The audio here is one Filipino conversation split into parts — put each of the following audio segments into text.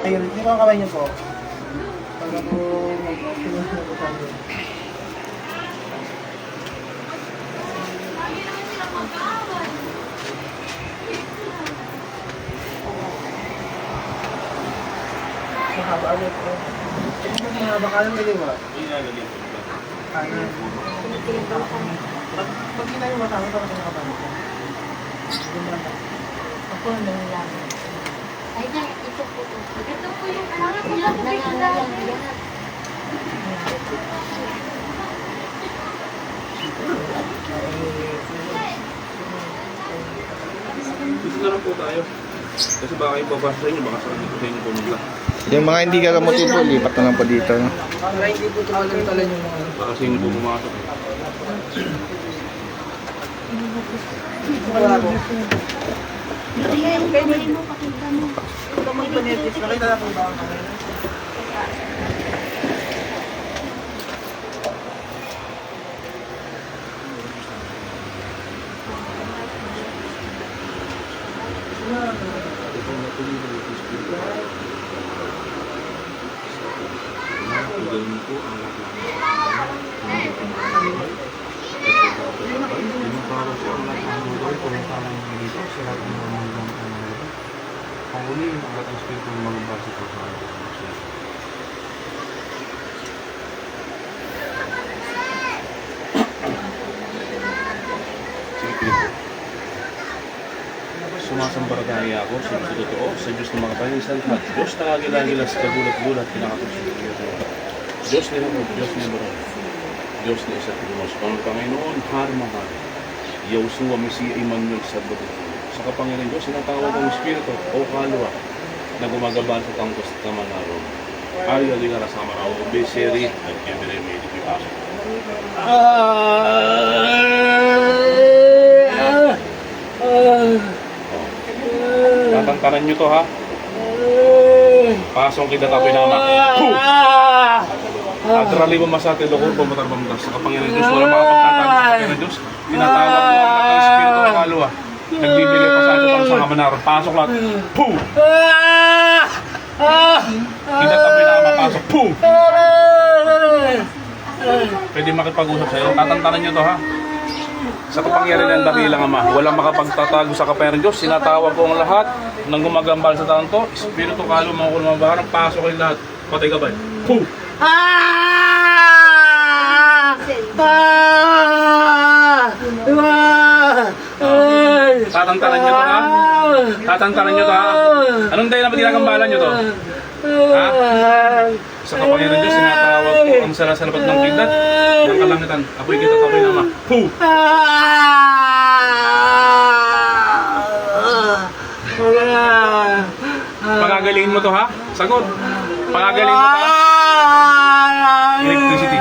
Ayun, hindi ko ang kamay niyo po. Para po mag-pinusunod ko sa akin. Mahaba agad po. Mahaba ka lang naliwa. Kanan. Pag kinayo mo tama, parang nakabalik ka. Ako lang. Ay, ito po. Ito po yung parang yan po yung dati. Dito na lang po tayo. Kasi baka yung babasa sa inyo, baka sa dito sa inyo pumunta. Yung mga hindi gagamutin po, lipat na lang po dito. No? Para hindi po tumalan-talan yung mga... Baka sa inyo po pumasok. Wala po. Kamay mo, pakita mo. Ito magpanetis. Nakita na po ba ang kamay? Ganun po ang Panghuli yung alat ng spirito ng mga base ko sa akin. sige, Pilip. Sumasambarataya ako sa totoo sa Diyos ng mga bayan sa lahat. Diyos na kagilagilas, kagulat-gulat, pinakatusin. Diyos ni Lord, Diyos ni Lord. Diyos ni isa't Diyos. Panginoon, harmahal. Yahusua, Mesiya, Emmanuel, Sabbato. Sa kapangyarihan Diyos, sinatawag ang Espiritu o kalwa na gumagaban sa tangkos at kamanaro. Ayaw din na sa maraw, Beseri, at Kevin may dipipasok. Tatangkaran nyo to, ha? Pasong kita tapoy nama. Atrali mo masate loko pumatar pamatas sa kapangyarihan ng Diyos. Wala makapagtatago sa kapangyarihan ng Diyos. Tinatawag mo ang lahat ng Espiritu ng kalwa. Nagbibigay pa sa atin sa kamanaron. Pasok lahat. Poo! Kita tapoy nama. Pasok. Poo! Pwede makipag-usap sa'yo. Tatantanan nyo to, ha? Sa kapangyarihan ng dakilang Ama, walang makapagtatago sa kapangyarihan ng Diyos. Sinatawag ko ang lahat ng gumagambal sa tanto. Espiritu kalwa, mga kulmabaharang. Pasok kayo lahat. Patay ka ba? Poo! Tatantanan nyo to, ha? Tatantanan nyo to, ha? Anong dahilan ba ginagambalan nyo to? Ha? Sa kapangyarihan ng Diyos, sinatawag ko ang salasalapat ng kidat ng kalangitan. Apoy kita, tapoy nama. Poo! Pagagalingin mo to, ha? Sagot. Pagagalingin mo to, ha? Electricity.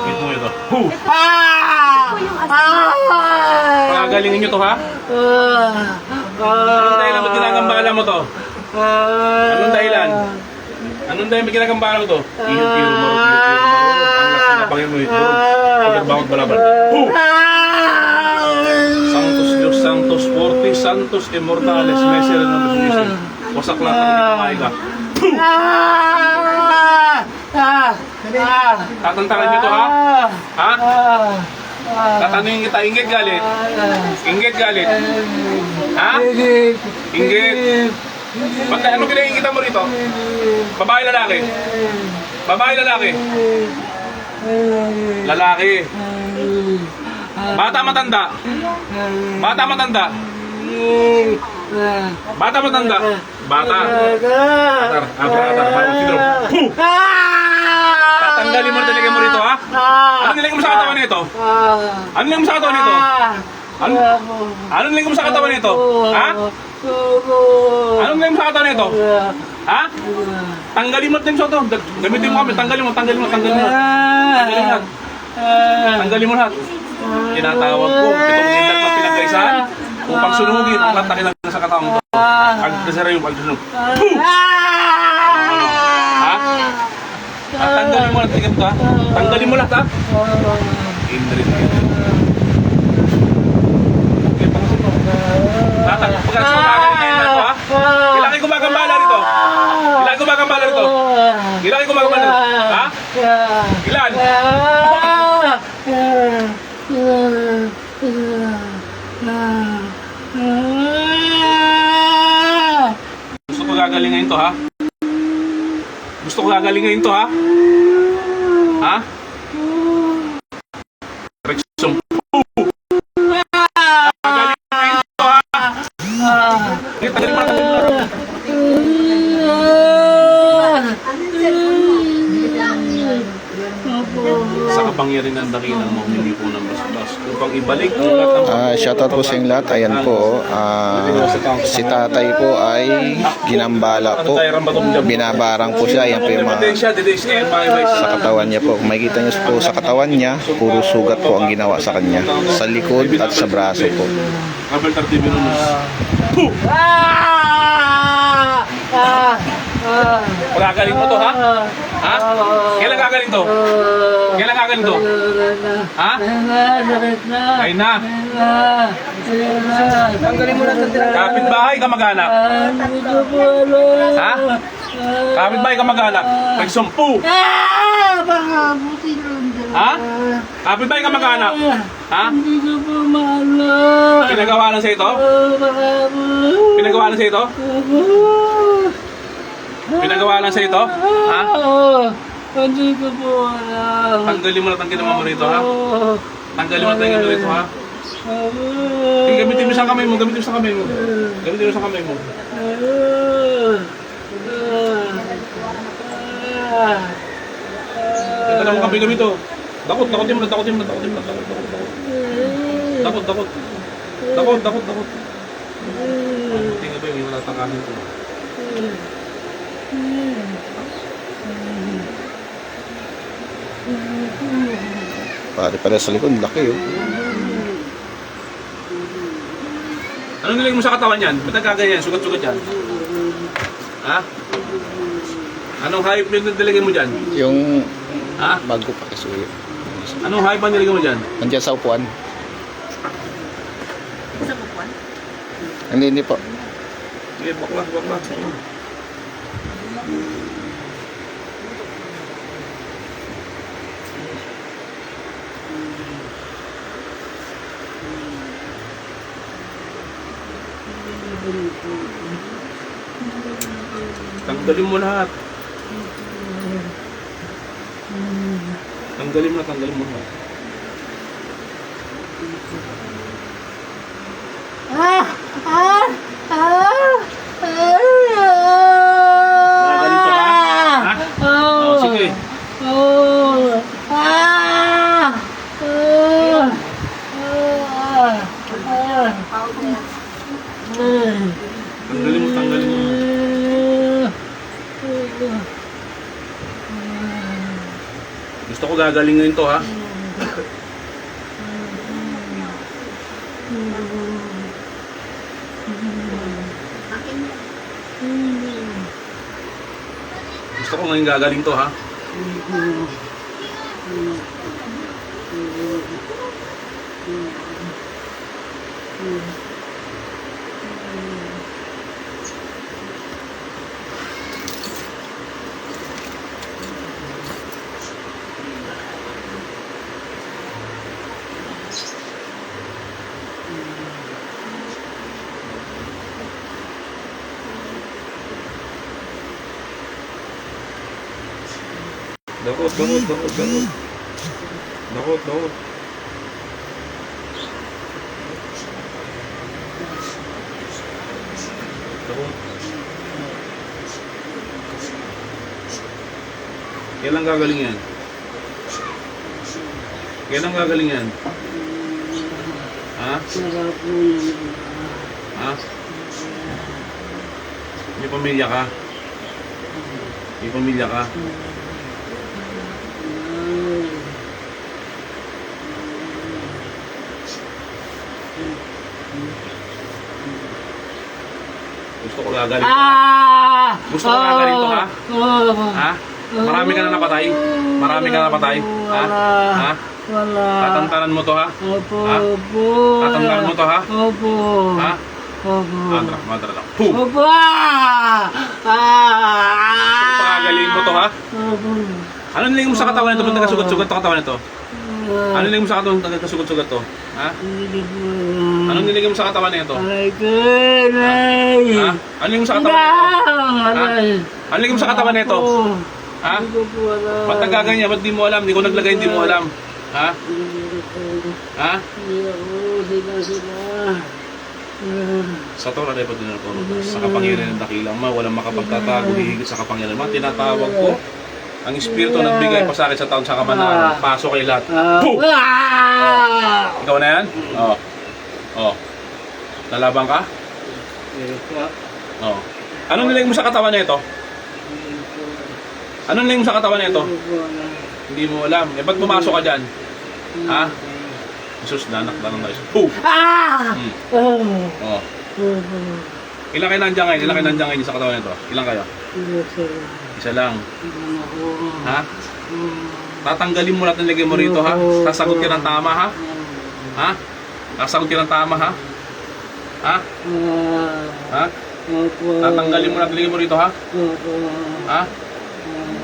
Hit mo ito. Poo! Pagagalingin nyo to, ha? Anong dahilan ba't ginagambala mo to? Anong dahilan? Anong dahilan ba't ginagambala mo to? Iyo-iyo, marot. Ang lapangin mo ito. Pagkarbawag balaban. Poo! Santos Dios, Santos Fortis, Santos Immortales, Messer ng Diyos. Wasak lahat ng ikamay ka. Poo! Tatantaran nyo to, ha? Ha? Tatanungin kita, inggit galit. Inggit galit. Ha? Inggit. Basta ano pinahingita mo rito? Babae, lalaki? Babae, lalaki? Lalaki. Bata, matanda? Bata, matanda? Bata, matanda? Bata. Atar. Sidro. Puh! Tatanggalin mo na talaga mo rito, ha? Ano nilagay mo sa katawan nito? Ano nilagay mo sa katawan nito? Ano nilagay mo sa katawan nito? Ha? Ano nilagay mo sa katawan nito? Ha? Tanggalin mo na sa katawan. Gamitin mo kami. Tanggalin mo. Tanggalin mo lahat. Tinatawag ko. Itong hindat na pinagkaisahan upang sunugin ang lahat na kailangan sa katawan mo. Pagkasara yung pagsunog. Puh! Ha? Tanggalin mo lahat. Tingnan mo, ha? Tanggalin mo lahat, ha? Indrid. Okay, pangasin mo. Pagkasama ka rin ngayon na ito, ha? Kailangan gumagambala rito. Kailangan ko magmano? Ha? Ilan? Gusto ko gagalingayin to, ha? Gusto ko gagalingayin to, ha? Ha? Reksyon. Gagalingayin to, ha? Tagalin mo na. Sa kapangyarihan ng dakilang mo, hindi po ng basbas. Upang ibalik ang lahat ng Shoutout po sa inyong lahat. Ayan po, si tatay po ay ginambala po. Binabarang po siya. Ayan po yung mga sa katawan niya po. Kung makikita niyo po sa katawan niya, puro sugat po ang ginawa sa kanya. Sa likod at sa braso po. Alberto TV Nunos. Pagkagaling mo to, ha? Ha? Kailan gagaling to? Kailan gagaling to? Ha? Ngayon na. Kapitbahay ka mag-anak. Ha? Kapitbahay ka mag-anak. Nagsumpu. Ha? Kapitbahay ka mag-anak. Ha? Pinagawa lang sa ito? Pinagawa lang sa ito? Pinagawa lang sa ito? Ha? Hindi ko po alam. Tanggalin mo na tanggalin mo rito, ha? Tanggalin mo na tanggalin mo rito, ha? Gamitin mo sa kamay mo, gamitin mo sa kamay mo. Gamitin mo sa kamay mo. Tanggalin mo kamay gamito. Dakot, dakotin mo na, dakotin mo na, dakotin mo na, dakot. Dakot, dakot. Dakot, dakot, dakot. Tingnan ba yung yung natakasin ko? Pare-pare sa likod, laki oh. Anong nilagay mo sa katawan yan? Ba't nagkaganyan? Sugat-sugat yan? Ha? Anong hayop yung nilagay mo dyan? Yung Ha? bago pa kasuyo. Anong hayop ang nilagay mo dyan? Nandiyan sa upuan. Sa kukuan? Hindi po. Sige, bakla, bakla. Tanggalin mo lahat. Tanggalin mo na, tanggalin mo lahat. Nagagalito ka? Ha? Oh, sige. Tanggalin mo, tanggalin mo. Gusto ko gagaling ngayon to, ha? Gusto ko ngayon gagaling to, ha? Dakot, dakot, dakot, dakot. Dakot, dakot. Dakot. Kailan gagaling yan? Kailan gagaling yan? Ha? Ha? May pamilya ka? May pamilya ka? Gusto ko gagaling to, ha? Gusto ko gagaling to, ha? Ha? Marami ka na napatay? Marami ka na napatay? Ha? Ha? Wala. Tatantanan mo to, ha? Opo, Ha? opo. Tatantanan mo to, ha? Opo. Ha? Opo. Madra, madra lang. Boom! Opo. Gusto ko gagaling Tatanggalin mo to, ha? Ano nilagay mo sa katawan nito? Ba't nagkasugat-sugat ang katawan nito? Ano nilagay mo sa katawan nito? Nagkasugat-sugat to? Ha? Ano nilagay mo sa katawan nito? Ha? Ano nilagay mo sa katawan nito? Ha? Ano nilagay mo sa katawan nito? Ha? Ba't nagaganyan? Ba't di mo alam? Di ko naglagay, di mo alam. Ha? Ha? Sa Torah ay din ako sa kapangyarihan ng dakilang walang makapagtatago higit sa kapangyarihan tinatawag ko ang espiritu nagbigay pa sa akin sa taon sa kamanalan pasok kay lahat. Boom! Oh. Ikaw na yan? Lalaban ka? Anong nilagay mo sa katawan nito? Anong nilagay mo sa katawan nito? Hindi mo alam. Ba't pumasok ka dyan? Ha? Jesus, nanak na ng nais. Boom! Ilang kayo nandiyan ngayon? Ilang kayo nandiyan ngayon sa katawan nito? Ilang kayo? Isa lang. Ha? Tatanggalin mo lahat ng lagay mo rito, ha? Sasagot ka ng tama, ha? Ha? Sasagot ka ng tama, ha? Ha? Ha? Tatanggalin mo lahat ng lagay mo rito, ha? Ha?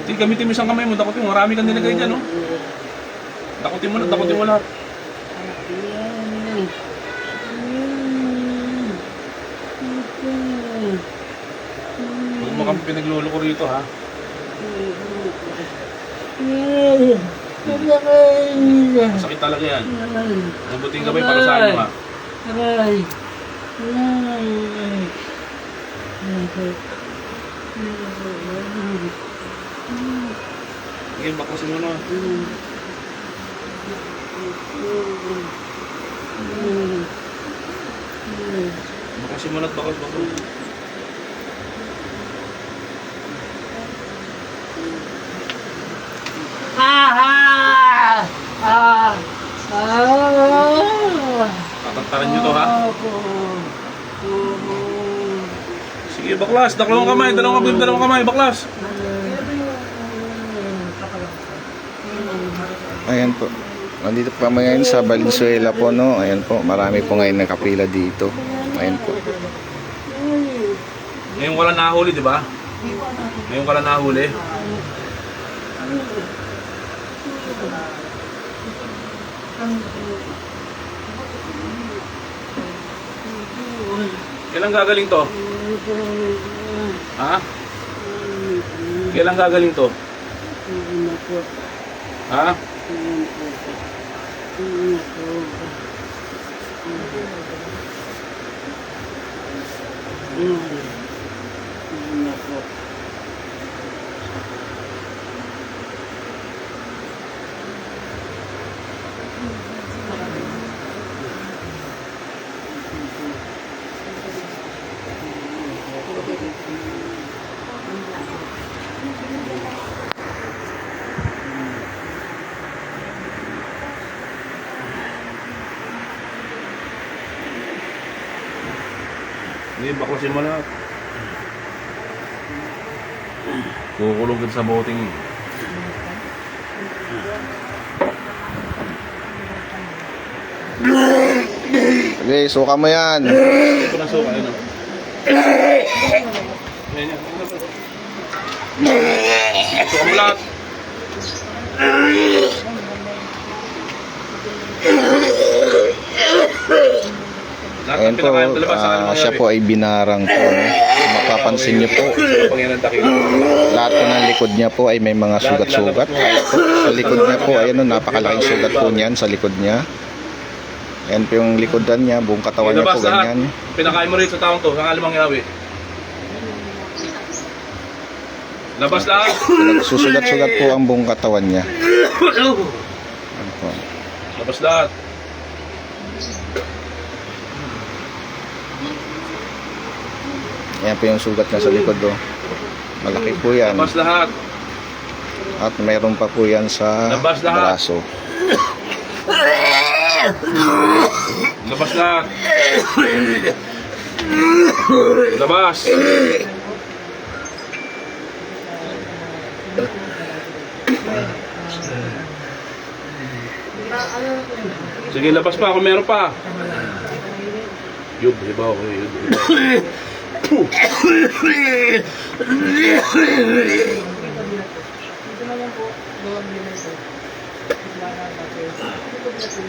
Sige, gamitin mo isang kamay mo. Dakutin mo. Marami kang nilagay dyan, no? Dakutin mo lahat. Huwag mo kami pinagluloko rito, ha? Masakit talaga yan. Mabuting gabay para sa inyo, ha? Sige, baklasin mo na. Baklasin mo na at baklas. Tatantaran nyo to, ha? Sige, baklas. Dalawang kamay, baklas. Ayan po. Nandito po kami ngayon sa Valenzuela po, no? Ayan po, marami po ngayon nakapila dito. Ayan po. Ngayon ka lang nahuli, di ba? Ngayon ka lang nahuli. Kailan gagaling to? Ha? Kailan gagaling to? Ha? Hindi, baklasin mo lahat. Kukulong kita sa boting. Okay, suka mo yan. Ito na suka, yun o. Suka mo lahat. Ayan po, siya po ay binarang po, no? Mapapansin niyo po, lahat po ng likod niya po ay may mga sugat-sugat. Sa likod niya po, ayan o, napakalaking sugat po niyan sa likod niya. Ayan po yung likodan niya, buong katawan niya po ganyan. Pinakain mo rin sa taong to, sa alimang yawi. Labas lahat. Susugat-sugat po ang buong katawan niya. Ayan po. Labas lahat. Ayan po yung sugat niya sa likod do. Malaki po yan. Labas lahat. At mayroon pa po yan sa Labas lahat. braso. Labas lahat. Labas. Sige, labas pa kung meron pa. Yub, hibaw ko. Ito naman po, doon din ito. Wala na tapos. Ito po na po.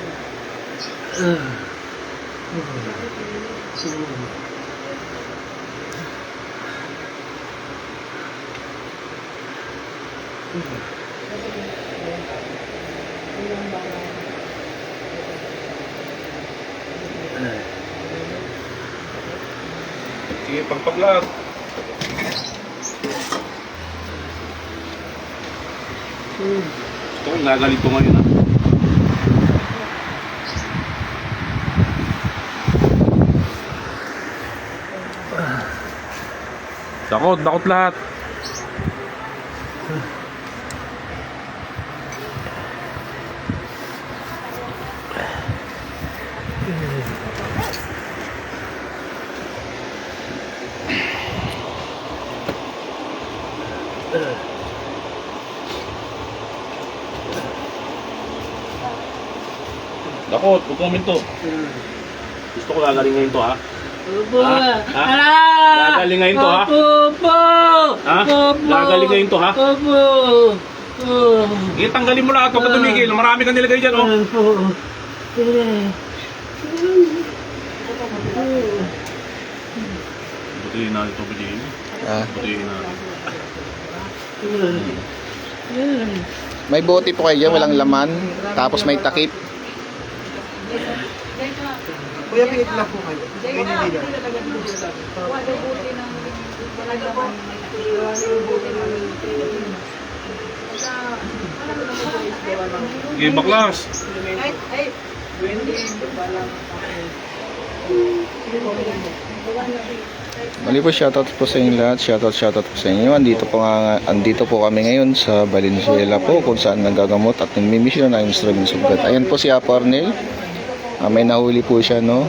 Sige, pagpaglag. Ito, nagalito ngayon ah. Dakot lahat. Dakot, huwag kong minto. Gusto ko gagaling ngayon to ha. Opo. Ha? Gagaling ngayon to ha. Opo. Ha? Gagaling ngayon to ha. Opo. Tanggalin mo lahat, huwag ka tumigil. Marami kang nilagay dyan oh. Opo. Butihin na ito, butihin. Ah, Butihin na. may bote po kayo dyan, walang laman. Tapos may takip. Kuya, pilit lang po kayo. Ganyan nila. Sige, baklas. Mali po, shoutout po sa inyo lahat. Shoutout po sa inyo. Andito po kami ngayon sa Valenzuela po, kung saan nagagamot at nagmimisyon ng instruments of God. Ayan po si Apo Arnel. May nahuli po siya, no?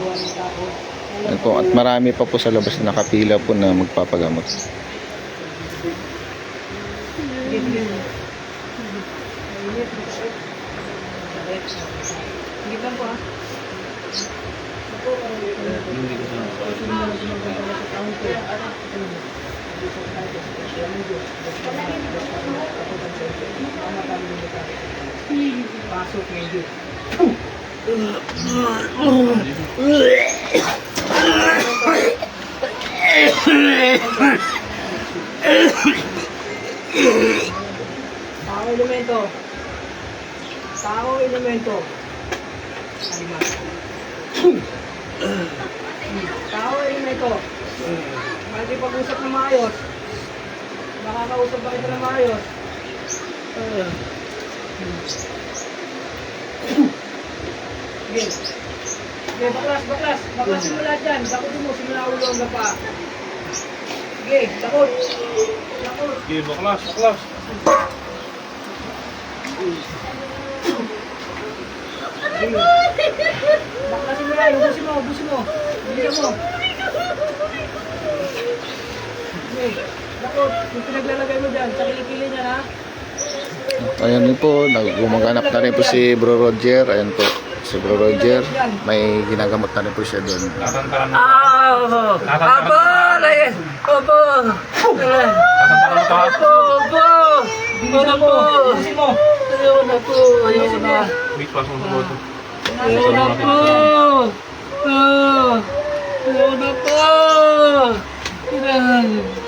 Ayan po. At marami pa po sa labas na nakapila po na magpapagamot. Pasok medyo. Tao elemento. Tao elemento. Tao elemento. Makikipag-usap na maayos. Nakakausap ba kita na maayos? Sige. Sige, baklas. Baklasin mo lahat dyan. Sakutin mo, simula ulo hanggang paa. Sige, sakot. Sige, baklas. Baklasin mo yan, ubusin mo. Bilisan mo. Sige, sakot. Yung pinaglalagay mo dyan, sa kilikili niya ha. Ayan din po, gumaganap na rin po si Bro Roger. Ayan po, si Bro Roger. May ginagamot na rin po siya doon. Tatantaran mo. Apo! Opo! Ubusin mo. Ayun na. Wait, pasok mo ito.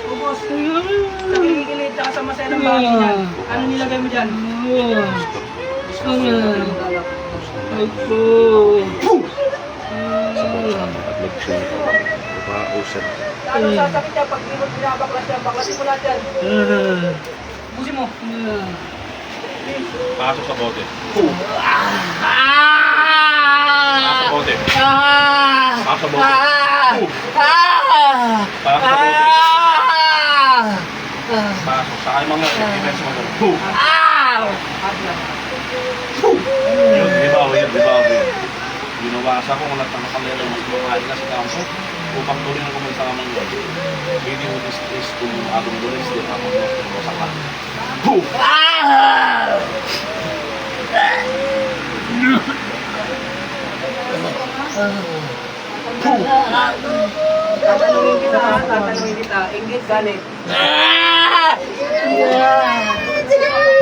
Ubus. Sa kilikili, tsaka sa masaya ng bahay niyan. Ano nilagay mo dyan? Ano sasakit niya pag binabaklas niya? Baklasin mo lahat yan. Ubusin mo. Pasok sa bote. Pasok sa bote. Pasok sa bote. Pasok sa kayo mga defense mo. Yun, bibawi. Binabasa ko kung nagtamakalera mas lumahay na sa kampo upang tuloy ng kumunsa ka mga lord. Hindi mo is kung atong dulis din ako mo sa kan. Tatanungin kita, inggit galit.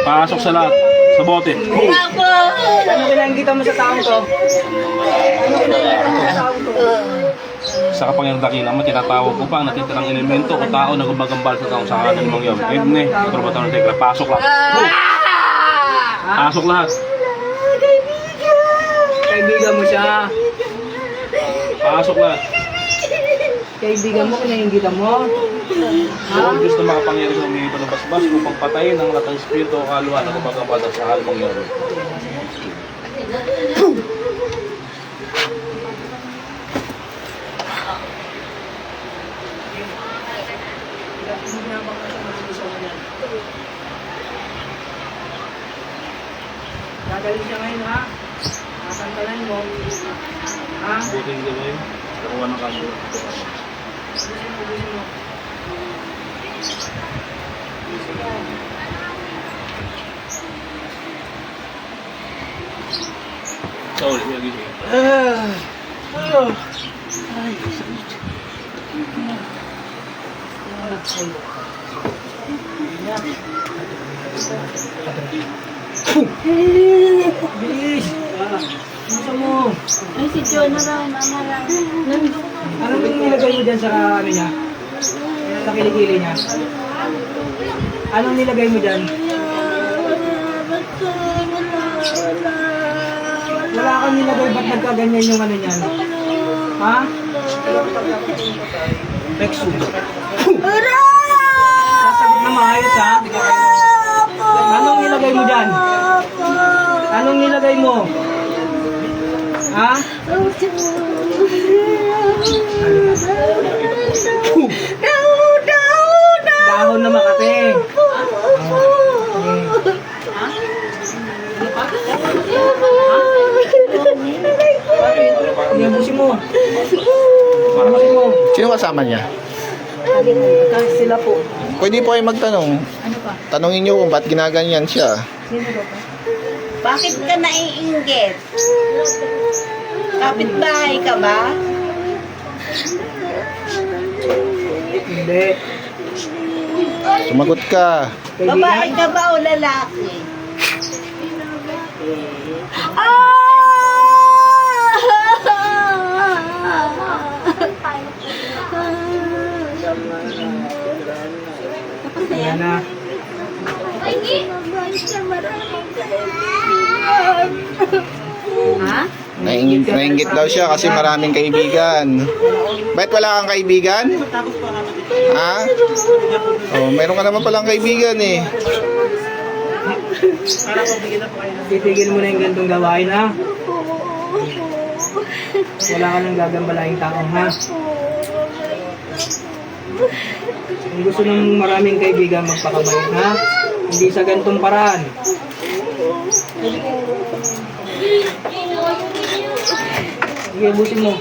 Pasok sa lahat. Sa bote. Ano pinanggitan mo sa taong to? Ano pinanggitan mo sa taong to? Sa kapangyang dakila mo, tinatawag ko pa ang natitirang elemento o tao na gumagambal sa taong sa kanan ng mangyaw. Edne, Probator ng Tekla, pasok lahat. Pasok lahat. Kaibigan mo siya. Pasok lahat. Kaibigan mo, pinanggitan mo. So, ang Diyos na makapangyari sa humingi ng basbas upang patayin ang lahat ng espiritu o kaluan na gumagambal sa kanan ng mangyaw. Gagaling siya ngayon, ha? Kasantalan mo. Ha? Buting gawin, kakuha ng kaso. Sorry, lagi siya. Bilis! Gusto mo? Ay, si John na raw, mama raw. Anong nilagay mo dyan sa ano niya? Sa kilikili niya? Anong nilagay mo dyan? Wala kang nilagay, ba't nagkaganyan yung ano niyan? Ha? Pexu. Sasagot na maayos, ha? Anong nilagay mo dyan? Anong nilagay mo? Ha? Dahon na Makati. Iyabusin mo. Iyabusin mo. Sino kasama niya? Kasi sila po. Pwede po kayo magtanong. Tanungin niyo kung ba't ginaganyan siya. Bakit ka naiinggit? Kapitbahay ka ba? Hindi. Sumagot ka. Babae ka ba o lalaki? Ayan na. Ha? Nainggit daw siya kasi maraming kaibigan. Bakit wala kang kaibigan? Ha? Oh, meron ka naman palang kaibigan eh. Titigil mo na yung gantong gawain, ha? Wala ka nang gagambalaing taong, ha? Kung gusto ng maraming kaibigan, magpakamay, ha? Hindi sa gantong paraan. Sige, busin mo.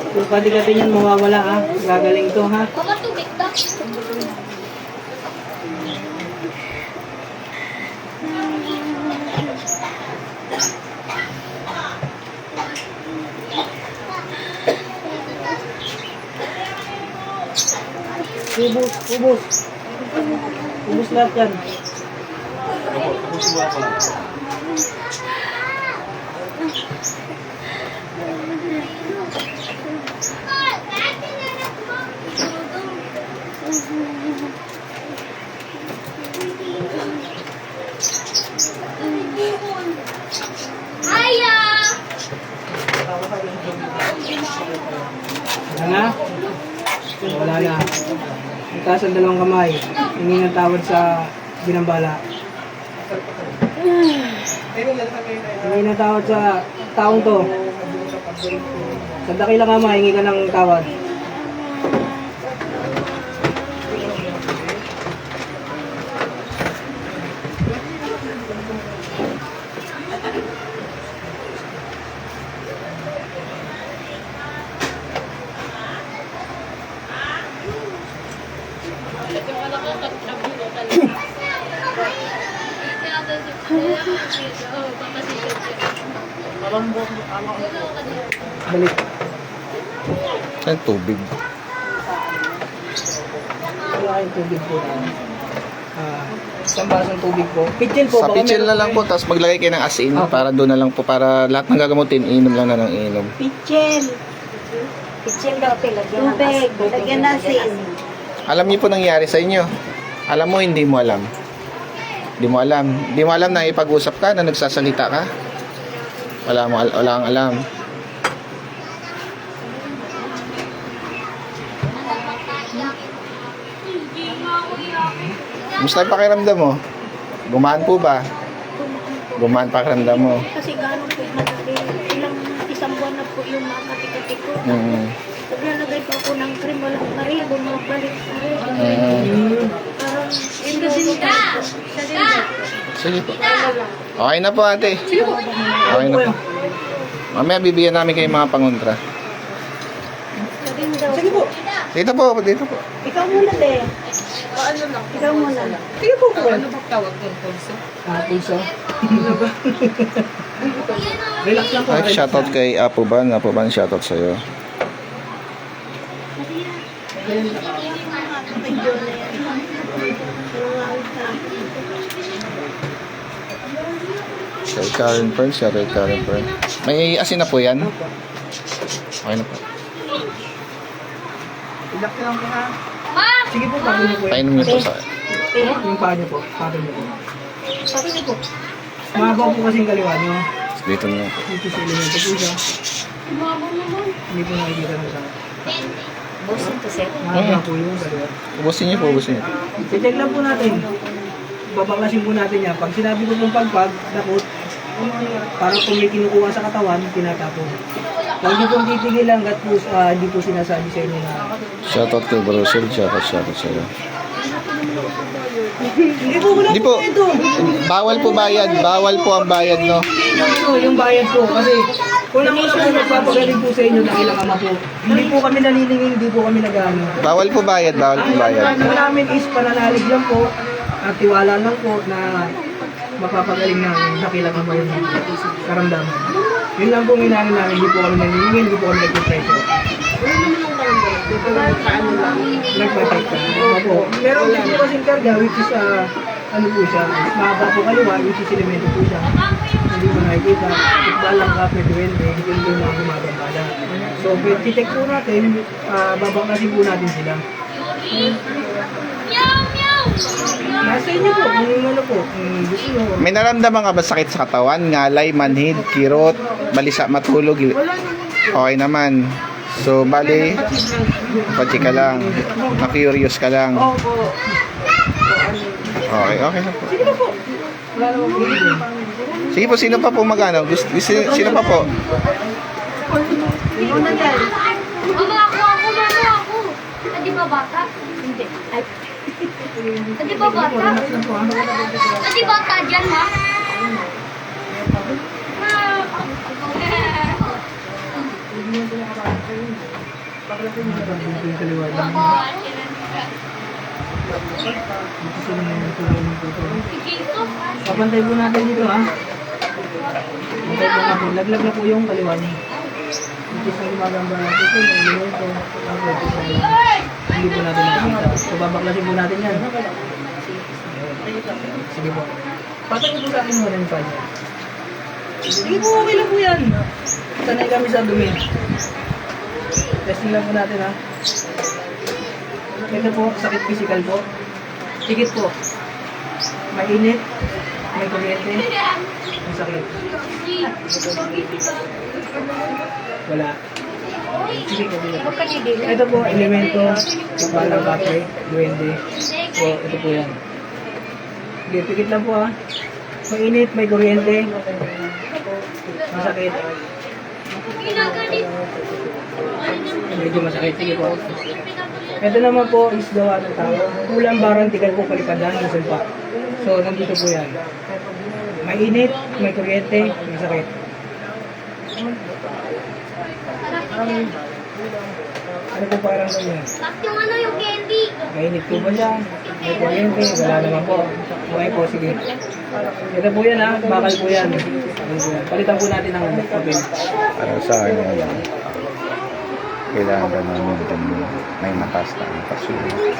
Kung kati-kati niyan, mawawala, ha? Gagaling to, ha? Baka tubig daw. Ubus, ubus. Ubus lahat yan. Tapos mo ako lang. Aya! Wala na? Wala na. Itaas ang dalawang kamay. Hingi ng tawad sa ginambala. Hingi ng tawad sa taong to. Sa dakilang kamay, hingi ka ng tawad. Balik. Ang tubig. Wala kayong tubig po na. isang basong tubig po. Pitchel po. Sa baka pitchel meron na lang po, tapos maglagay kayo ng asin Opo. para doon na lang po, para lahat ng gagamutin, inom lang na ng inom. Pichel. Pichel daw, lagyan ng Tubig. Lagyan ng asin. Alam niyo po nangyari sa inyo. Alam mo, hindi mo alam. Hindi mo alam. Hindi mo alam na ipag-usap ka, na nagsasalita ka. Wala kang alam. Musta ang pakiramdam mo? Gumaan po ba? Gumaan pakiramdam mo. Kasi gano'n po malaki. Isang buwan na po yung mga katikati ko. Naglalagay pa ako ng cream. Walang pa rin. Bumabalik pa rin. Parang yun kasi Sige po. Okay na po ate. Okay na po. Mamaya bibigyan namin kayo mga pangontra. Sige po. Dito po, dito po. Ikaw muna, te. Ikaw muna. Sige po. Ano ba tawag doon? Pulso? Pulso. Relax lang po. Ay, shoutout kay Apuban. Apuban, shoutout sa'yo. Kay Karen Fern, shoutout kay Karen Fern. May asin na po yan? Okay na po. Relax lang po ha. Sige po, pagod niyo po yan. Painom niyo po sa... Yung paa niyo po. Pagod niyo po. Pagod niyo po. Mabaw po kasing kaliwa niyo. Dito na po. Dito sa elemento po siya. Hindi po nakikita na sa... Busin to, sir. Mahaba po yung kaliwa. Ubusin niyo po, ubusin niyo. I-check lang po natin. Babaklasin po natin yan. Pag sinabi ko pong pagpag, dakot, para kung may kinukuha sa katawan, tinatapon. Huwag niyo pong titigilan hanggat po, hindi po sinasabi sa inyo na Shoutout kay Brosel, shoutout sa'yo. hindi po, wala Hindi po. Bawal po bayad. Bawal po ang bayad, no? yung bayad po. Kasi kung lang po siya magpapagaling po sa inyo na ilang ama po, hindi po kami nalilingin, hindi po kami nag-ano. Bawal po bayad, bawal po bayad. Ang po namin is pananalig lang po at tiwala lang po na mapapagaling ng dakilang ama yung karamdaman. Yun lang po ang inaano namin, hindi po kami nalilingin, hindi po kami nag-pressure. Nagpa-check ka. Opo. Meron din po kasing karga which is ano po siya, mahaba po kaliwa, which is elemento po siya. Hindi mo nakikita. Ikbal lang ka, pwede wende, yun po yung mga gumagambala. So, check po natin, babaklasin po natin sila. Nasa inyo po, kung ano po, kung gusto nyo. May naramdaman ka ba sakit sa katawan? Ngalay, manhid, kirot, balisa, matulog? Okay naman. So, bali, pachi ka lang. Na-curious ka lang. Opo. Okay, okay na po. Sige na po. Wala naman po. Sige po, sino pa po magano? Sino pa po? Ikaw na dyan. Mama, ako. Di ba bata? Hindi. Di ba bata? Relax lang po ha. Di bata dyan, ma? Yung kaliwa niya. Dito sila na yung tulong ng tuto. Papantay po natin dito ha. Pantay po natin. Laglag na po yung kaliwa niya. Dito sa gumagamba natin ito. Yung ito. Hindi po natin nakikita. So babaklasin po natin yan. Sige po. Patay ko po sa akin mo rin pa niya. Sige po, okay lang po yan. Sanay kami sa dumi. Testing lang po natin ha. Ito po, sakit physical po. Sikit po. Mainit. May kuryente. May sakit. Wala. Sige po. Ito po, elemento. Kapalang kape. Duwende. So, ito po yan. Sige, pikit lang po ha. Mainit, may kuryente. Masakit. Medyo masakit. Sige po. Ito naman po is gawa ng tao. Kulang barang tigal po palipadan ng sulpa. So, nandito po yan. Mainit, may kuryente, may sakit. Ano po parang ganyan? Yung ano, yung candy. Mainit po ba siya? May kuryente? Wala naman po. Okay po, sige. Ito po yan ha. Bakal po yan. Palitan po natin ang papel. Para sa akin, kailangan namin dyan may mataas na ang pasulit.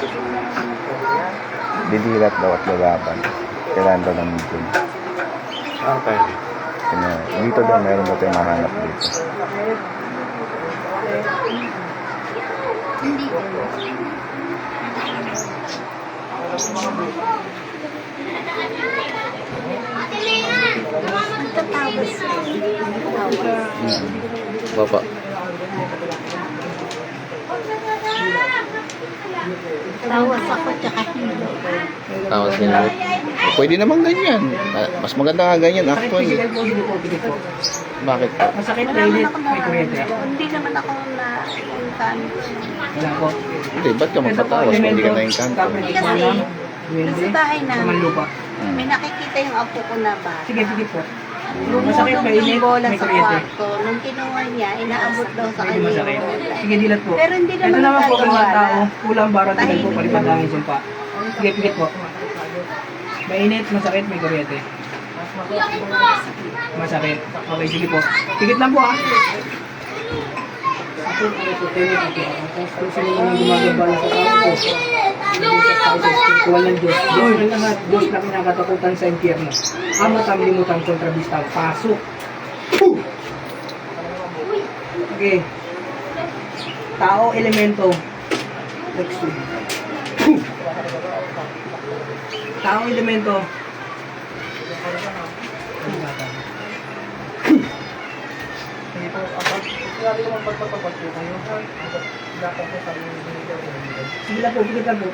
Didilat daw at lalaban. Kailangan daw ng dun. Ah, tayo dito. Dito daw, meron daw tayong mahanap dito. Hindi ko. Baba. Tawas ako tsaka hilo. Tapos sinulot. Pwede naman ganyan. Mas maganda nga ganyan Sakit actually. physical po, sige po, sige po. Bakit po? Masakit, Wala mainit, naman ako may kuryente. Hindi naman ako na Wala po. Hindi, ba't ka magpatawas kung hindi ka na-encanto? Hindi kasi, nasa bahay Sa namin, Manlupa. may nakikita yung apo ko na bata. Sige, sige po. Lumulog Masakit, mainit, yung bola may sa kuryente. kwarto. Nung kinuha niya, inaabot daw sa Medyo kanya masakit. yung bola. Sige, dilat po. Pero hindi Ito naman naman po ang mga nagagawa tao. na. Kulang bara dilat po, Tahimik palipad lang. namin sumpa. Sige, pigit po. Mainit, masakit, may kuryente. Masakit. Okay, sige po. Pigit lang po ah. Ako, ano po, tenit ako. Kung sino naman gumagabala sa tao ko. Kuwan ng Diyos. Diyos na lahat. Diyos na kinakatakutan sa impyerno. Amat ang limutan kontra bistang. Pasok. Okay. Tao, elemento. Next one. Tao, elemento. Sige po, grabe naman pagpapagpag po kayo. Dapat po kami sige lang po, bigit lang po.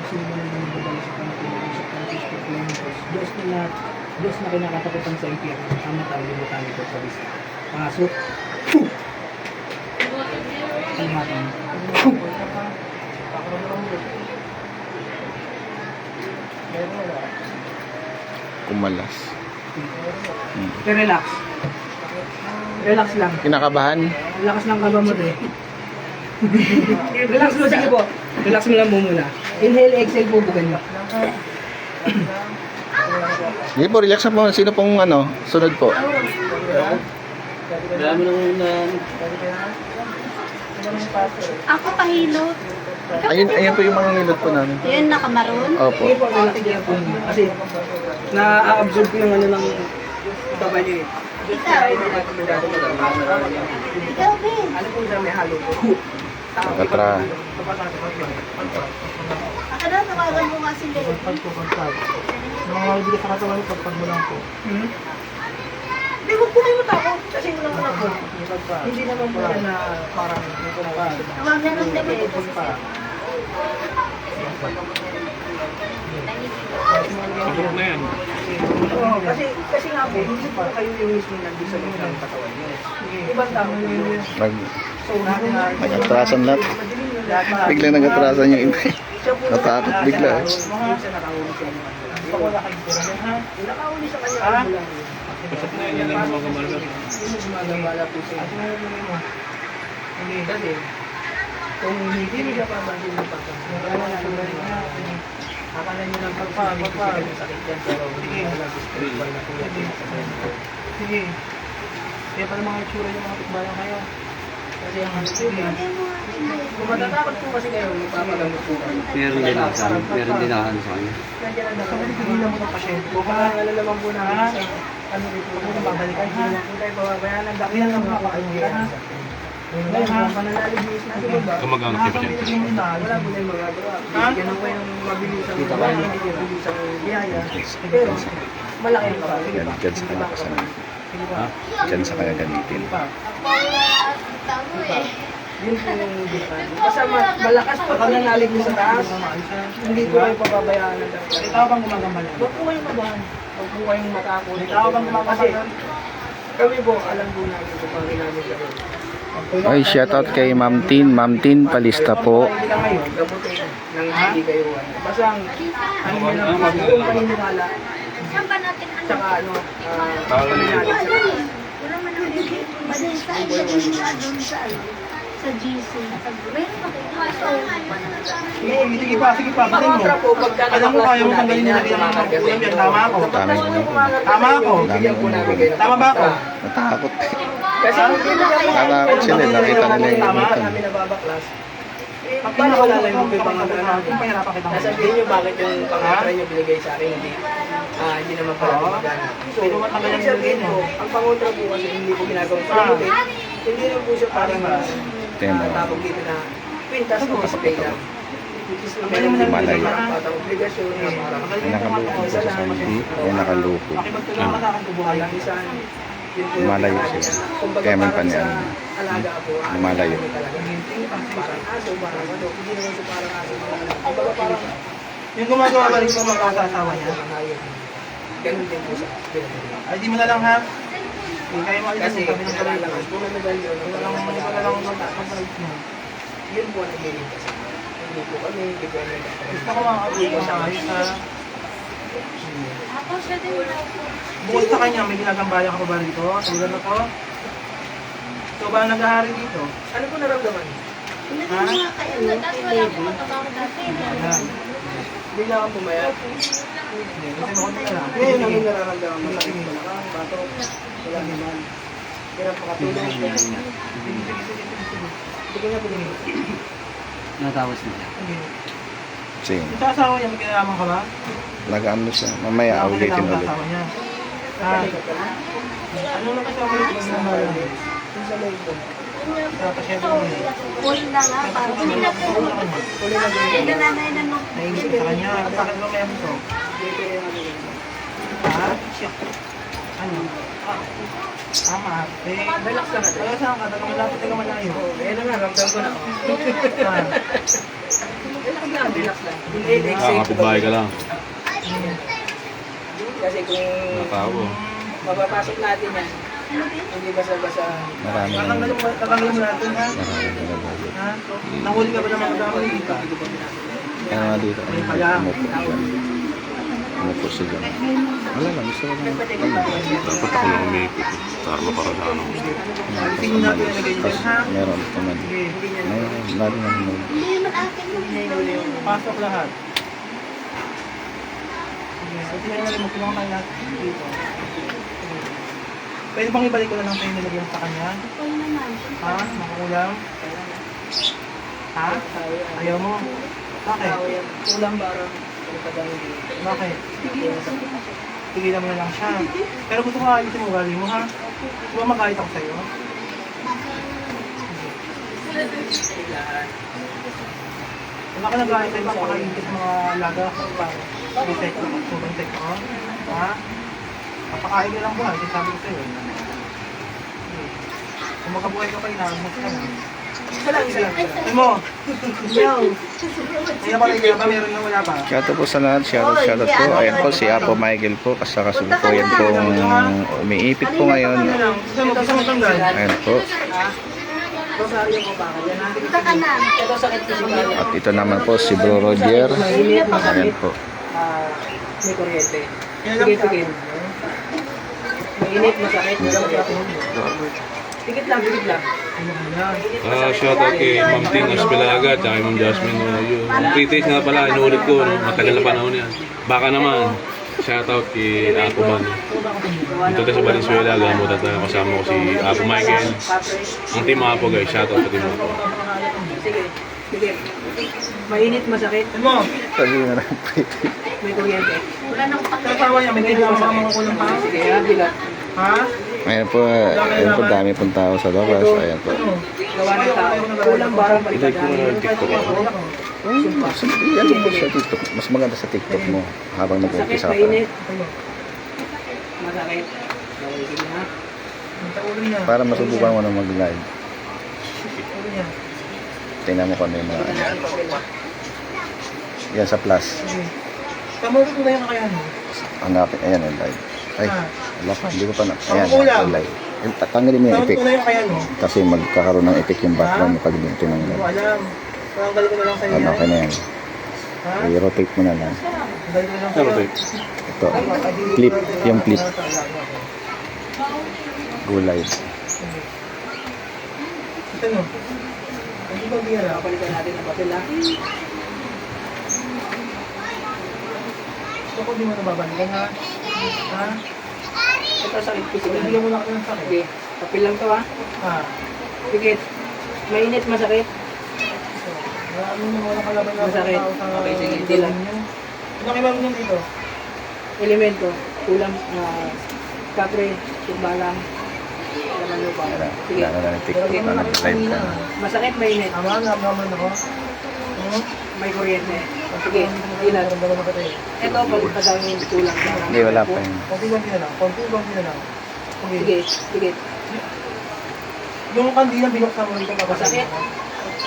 Sino ba nang binibigay sa Panginoon sa Francisco Clementos? Diyos na kinakatakutan sa impyerno. Tama tayo, limutan nito sa bisa. Pasok. Salimatan. Kumalas. Relax. Relax lang. Kinakabahan? Lakas ng kaba mo eh. Relax mo, sige po. Relax mo lang po muna. Inhale, exhale po, bukan nyo. Hindi po, relax na po. Sino pong ano, sunod po? Ako pahilot. Ayun po yung mga ngilot po namin. Yun, nakamaroon. Opo. Sige po, relax lang po. Kasi, na-absorb ko yung ano ng kaba nyo eh. Ikaw. Ikaw, Ben. Ano po sa may halo po? Nakatra. Ako na, tawagan mo nga si Leo. Nakakabili sa katawan ko pag mo lang po. Hindi, huwag po kayo matakot. Kasi mo lang po. Hindi naman po yan na parang hindi ko na Tawagan ng Leo. Abot na yan. Oo, kasi nga po, hindi po kayo yung mismo nandun sa loob ng katawan nyo. Ibang tao po yun. So, Nag-atrasan lahat. Biglang nag-atrasan yung iba. Natakot bigla. Minsan nakahuli sa inyo. Pag wala kayong pura niya, ha? Nakahuli sa kanya. Pasok na yan yung mga kamalga. Hindi mo gumagambala po sa inyo. Hindi, kasi kung hindi ka pa ba, hindi pa pa. Wala na lang. Akalan nyo ng pagpapag. Sakit yan, pero hindi mo lang spiritual na po yan. Sige. Kaya pala mga itsura yung mga tikbayan kayo. Kasi ang ano, sige. Kung matatakot po kasi kayo, magpapagamot po kayo. Meron din ako sa akin. Meron din ako sa kanya. Nandiyan ang dapat. Hindi lang mo ng pasyente. Kung ano naman po na ano dito, kung mabalikan, hindi lang po tayo pababayaan. Ang dami lang ang mga kaibigan. Ngayon, pananaligis na sila ba? Kamag-anak niya pa dyan. Wala po tayong magagawa. Bigyan lang po yung mabilisang mabilisang biyaya. Pero, malaki ang pa. Sige pa. Diyan sa kalakasan. Sige pa. Diyan sa kaya gamitin. Sige pa. Yun po yung difference. Basta malakas pa pag nanalig mo sa taas, hindi ko kayo pababayaan ng dapat. Ikaw bang gumagambala? Huwag po kayong magahan. Huwag po kayong matakot. Ikaw bang gumagambala? Kami po, alam po namin kung paano namin gawin. Ay, shoutout kay Ma'am Tin. Ma'am Tin, palista po. Hindi ka ngayon, gabutin nang hindi kayo. Basta ang ano nyo lang, kung paninigala, Saan ba natin ano? tsaka ano, Wala man ang Badin, saan siya ginawa doon sa ano? Sa GC. Meron ba kayo? sige pa, batin mo. Alam mo, kaya mo tanggalin nila yung mga magulang yan, tama ako. Dami ko na po. Tama ako. Dami ko na po. Tama ba ako? Natakot. Kasi hindi na kayo. Natakot sila. Nakita nila yung Tama, ngilitan. kami nababaklas. Pag pinakawala yung pangantra namin, Pahirapan kita. sasabihin nyo bakit yung pangantra nyo binigay sa akin, hindi naman pala gumagana. So, ibig sabihin ko, ang pangontra po kasi hindi ko ginagawang salutin, hindi rin po siya parang tawag dito na pintas o display lang. Which is meron din Malayo. patang obligasyon na parang Ay, nakalupo po sa hindi. Ay, nakalupo. Pakipagtulungan sa akin ko buhay. walang isan. Yun po yung Malayo pinagaya siya. na. Kumbaga Kaya may parang panian. sa alaga po, Malayo. talaga. Parang aso, parang ano, hindi naman siya parang aso. Kumbaga parang Yung gumagawa ba rin po mga kasasawa niya? hayop. Ganun din po sa pinagaya. Ay, di mo na lang ha. Hindi kayo makikita Kasi mo kami ng kailangan kalalaman. kung ano ba yun, Wala lang mag-provide mo. yun po ang naglilipas. Hindi po kami, hindi po kami. Gusto ko makakabili sa ayos ha. Ako siya din na Bukod sa kanya, may ginagambala ka pa ba rito? Sa lugar na to? Ikaw ba ang nag-ahari dito? Ano po naramdaman? Pinagin mo nga kayo. Dati wala akong matrabaho dati. Ayan. Bigla kang pumayat. Hindi, kasi makot na lang. Ngayon ang nararamdaman mo, malaking malakang, bato, wala naman. Hirap makatulog. Sige nga po din. Natawas na. Hindi. Sige. Yung sa asawa niya, may kinalaman ka ba? Nag-ano siya. Mamaya, Wala akong ulitin kinalaman sa ulit. asawa niya. Ano lang kasi ako ulit ng mga Yung sa loob ko. pasyente mo eh. Full na nga. Parang Huli na din. Ay, nananay na nung Nainggit sa kanya. Bakit ba may abuso? Ha? Siya. Ano? Maarte. Relax ka na din. Kaya saan ka? Taga malapit, taga malayo. Ayan na nga, ramdam ko na. Ah. Relax lang, relax lang. Hindi, next Ah, safe kapitbahay ka lang. Kasi kung Natawo. mapapasok natin yan, hindi basa-basa. Marami na. Tatanggalin mo natin ha? Marami na. Ha? Nahuli ka ba ng mga dami dito? Kaya nga dito. Umupo siya. Umupo siya. Wala lang. Gusto ko lang. Dapat ako lang umikot. Tarlo para sa ano. Tingnan natin na ganyan Tapos ha? meron naman. Sige. Meron. Lalo na naman. hindi naman akin yung Pasok lahat. Sige. So, tingnan natin mo. Tulungan tayo lahat dito. Sige. Pwede bang ibalik ko na lang tayo nilagyan sa kanya? full naman. Ha? Makukulang? Ha? Ayaw mo? Bakit? Kulang barang. Bakit? Tigilan mo na lang siya. Pero gusto ko ayusin mo ugali mo ha? Di ba magalit ako sa'yo? Wala ka nagalit sa'yo, papakainit mga alaga. Insect ko, insect ko. Ha? Papakain ka lang ba? Ito sabi ko sa'yo. Kung magkabuhay ka pa, inaagos ka na. Isa lang, isa lang. Ano mo? Kaya pala kaya ba meron na wala pa? Shoutout po sa lahat. Shoutout po. Ayan po si Apo Michael po. Kasakasalukuyan pong umiipit po ngayon. Isang tanggal. Ayan po. Rosario ko pa kaya na. Punta ka na. Ito sakit ko si Kaya. At ito naman po si Bro Roger. Mainit, Ayan masakit. po. May kuryente. Tigil-tigil. Mainit, masakit. Tigit lang, tigit lang. Shoutout kay Ma'am Ting Aspelaga at kay Ma'am Jasmine. Yung pre-taste nga pala, inulit ko. No? Matagal na panahon yan. Baka naman, shoutout kay Apo Man. Dito tayo sa Valenzuela, gamot at kasama ko si Apo Michael. Ang team Apo guys, shoutout sa team Apo. Sige, tigil. Mainit, masakit. Ano mo? Sabi na lang. May kuryente. Wala nang Kasawa niya, may kailangan mga mga kulang pa. Sige, habi lang. Ha? Ayan po. Ayan po. Dami pong tao sa labas. Ayan po. Gawa ng tao. Kulang barang Ilagay ko na lang TikTok ako. Yan po sa TikTok. Mas maganda sa TikTok mo habang Masakit, nag-umpisa ka pa. mainit. Masakit. Okay, sige ha. Sa ulo niya. Para masubukan mo na mag-live. Ulo niya. Tingnan mo kung ano yung mga ano. Yan sa plus. Sige. Kamulit mo na yung kakayahan mo. Hanapin. Ayan yung live. Ay, wala pa. Hindi ko pa na. Ayan, Kulang. yung live. Tanggalin mo yung Kamulit epic. mo na yung kakayahan mo. Kasi magkakaroon ng epic yung background mo pag Hindi tinanggal. ko alam. Tanggal ko na lang sa'yo Ano, yan. okay na yan. Ha? I-rotate mo na lang. Tanggal ko na lang Ano sa'yo. Ito. Clip. Yung clip. Go live. Ito nyo. Hindi ba biyara? Kapalitan natin ang papel ha. Gusto ko di mo nababalikan ha? Ha? Ito sakit physical. Bigyan mo lang ako ng sakit. Sige, papel lang to ha. Ha? Tigit. Mainit, masakit. Wala kalaban na Masakit. tao sa Okay, sige, hindi lang. niyo. Ano kailangan niyo dito? Elemento, ulam, kapre, balang, laman lupa. Sige. Wala na ng TikTok na nag-live ka na. Masakit, mainit. Tama, naman ako. May kuryente. Sige, ilan. Ito, palipas ang kulang. Hindi, wala pa yun. Konti na lang. Konti na lang. Sige, sige. Yung kandila binuksan mo dito kapag Masakit?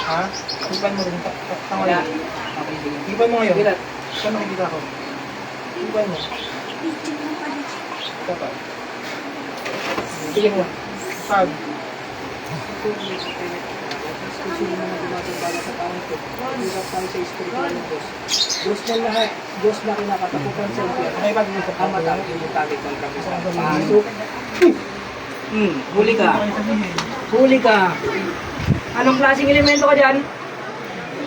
Ha? Ipan mo rin. Tama Wala. yan. Okay, sige. Ipan mo ngayon. Ilan. Saan nakikita ko? Ipan mo. Dapat. Sige mo. Saan? Diyos na lahat, Diyos na kinakatakutan sa impyerno. Okay, pag-iusap Ang matang inutabit ng kapisan. Pasok. Huli ka. Huli ka. Anong klaseng elemento ka dyan?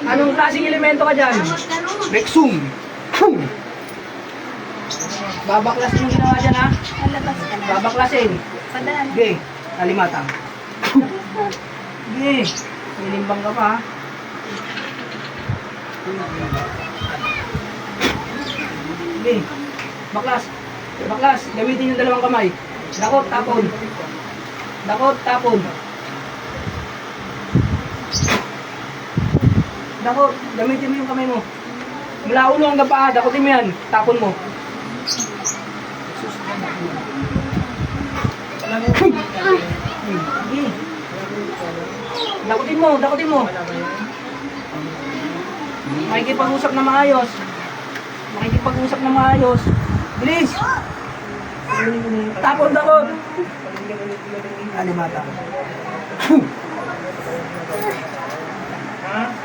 Anong klaseng elemento ka dyan? Rexum. Babaklas yung ginawa dyan, ha? Lalabas ka na. Babaklasin. Padaan. Okay, kalimatang. Okay, nilimbang ka pa, ha? Okay, baklas. Baklas, gamitin yung dalawang kamay. Dakot, tapon. Dakot, tapon. Dakot, gamitin mo yung kamay mo. Mula ulo hanggang paa, dakotin mo yan. Tapon mo. Sige. Dakutin mo, dakutin mo. Makikipag-usap na maayos. Makikipag-usap na maayos. Bilis! Tapon, dakot! Alimata.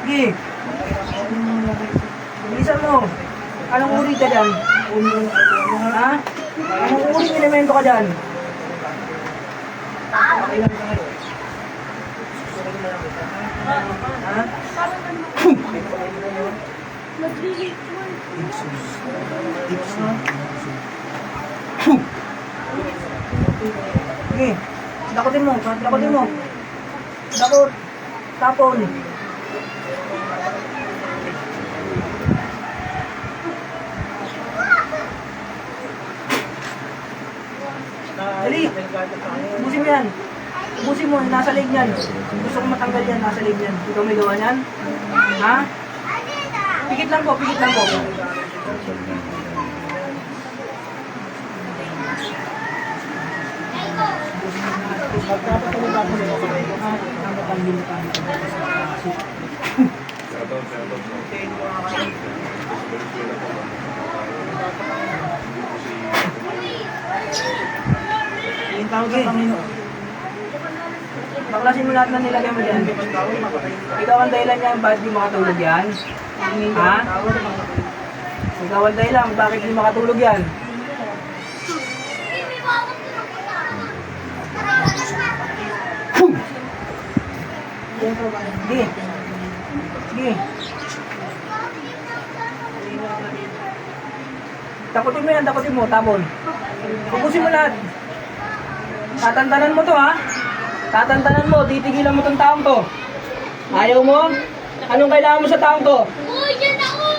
Sige. Bilisan mo. Anong uri ka dyan? Ha? Anong uri elemento ka dyan? Ha? Sige. Dakotin mo. Dakotin mo. Dakot. Tapon. Dali. Ubusin mo yan. Ubusin mo. Nasa leg yan. Gusto ko matanggal yan. Nasa leg yan. Ikaw may gawa yan? Ha? Pikit lang po. Pikit lang po. Yung tawag sa Panginoon. Baklasin mo lahat na nilagay mo dyan. Ikaw ang dahilan yan, bakit di makatulog yan? Ha? Ikaw ang dahilan, bakit di makatulog yan? Sige. Sige. Dakutin mo yan, dakutin mo, tapon. Pupusin mo lahat. Tatantanan mo to, ha? Tatantanan mo, titigilan mo tong taong to. Ayaw mo? Anong kailangan mo sa taong to?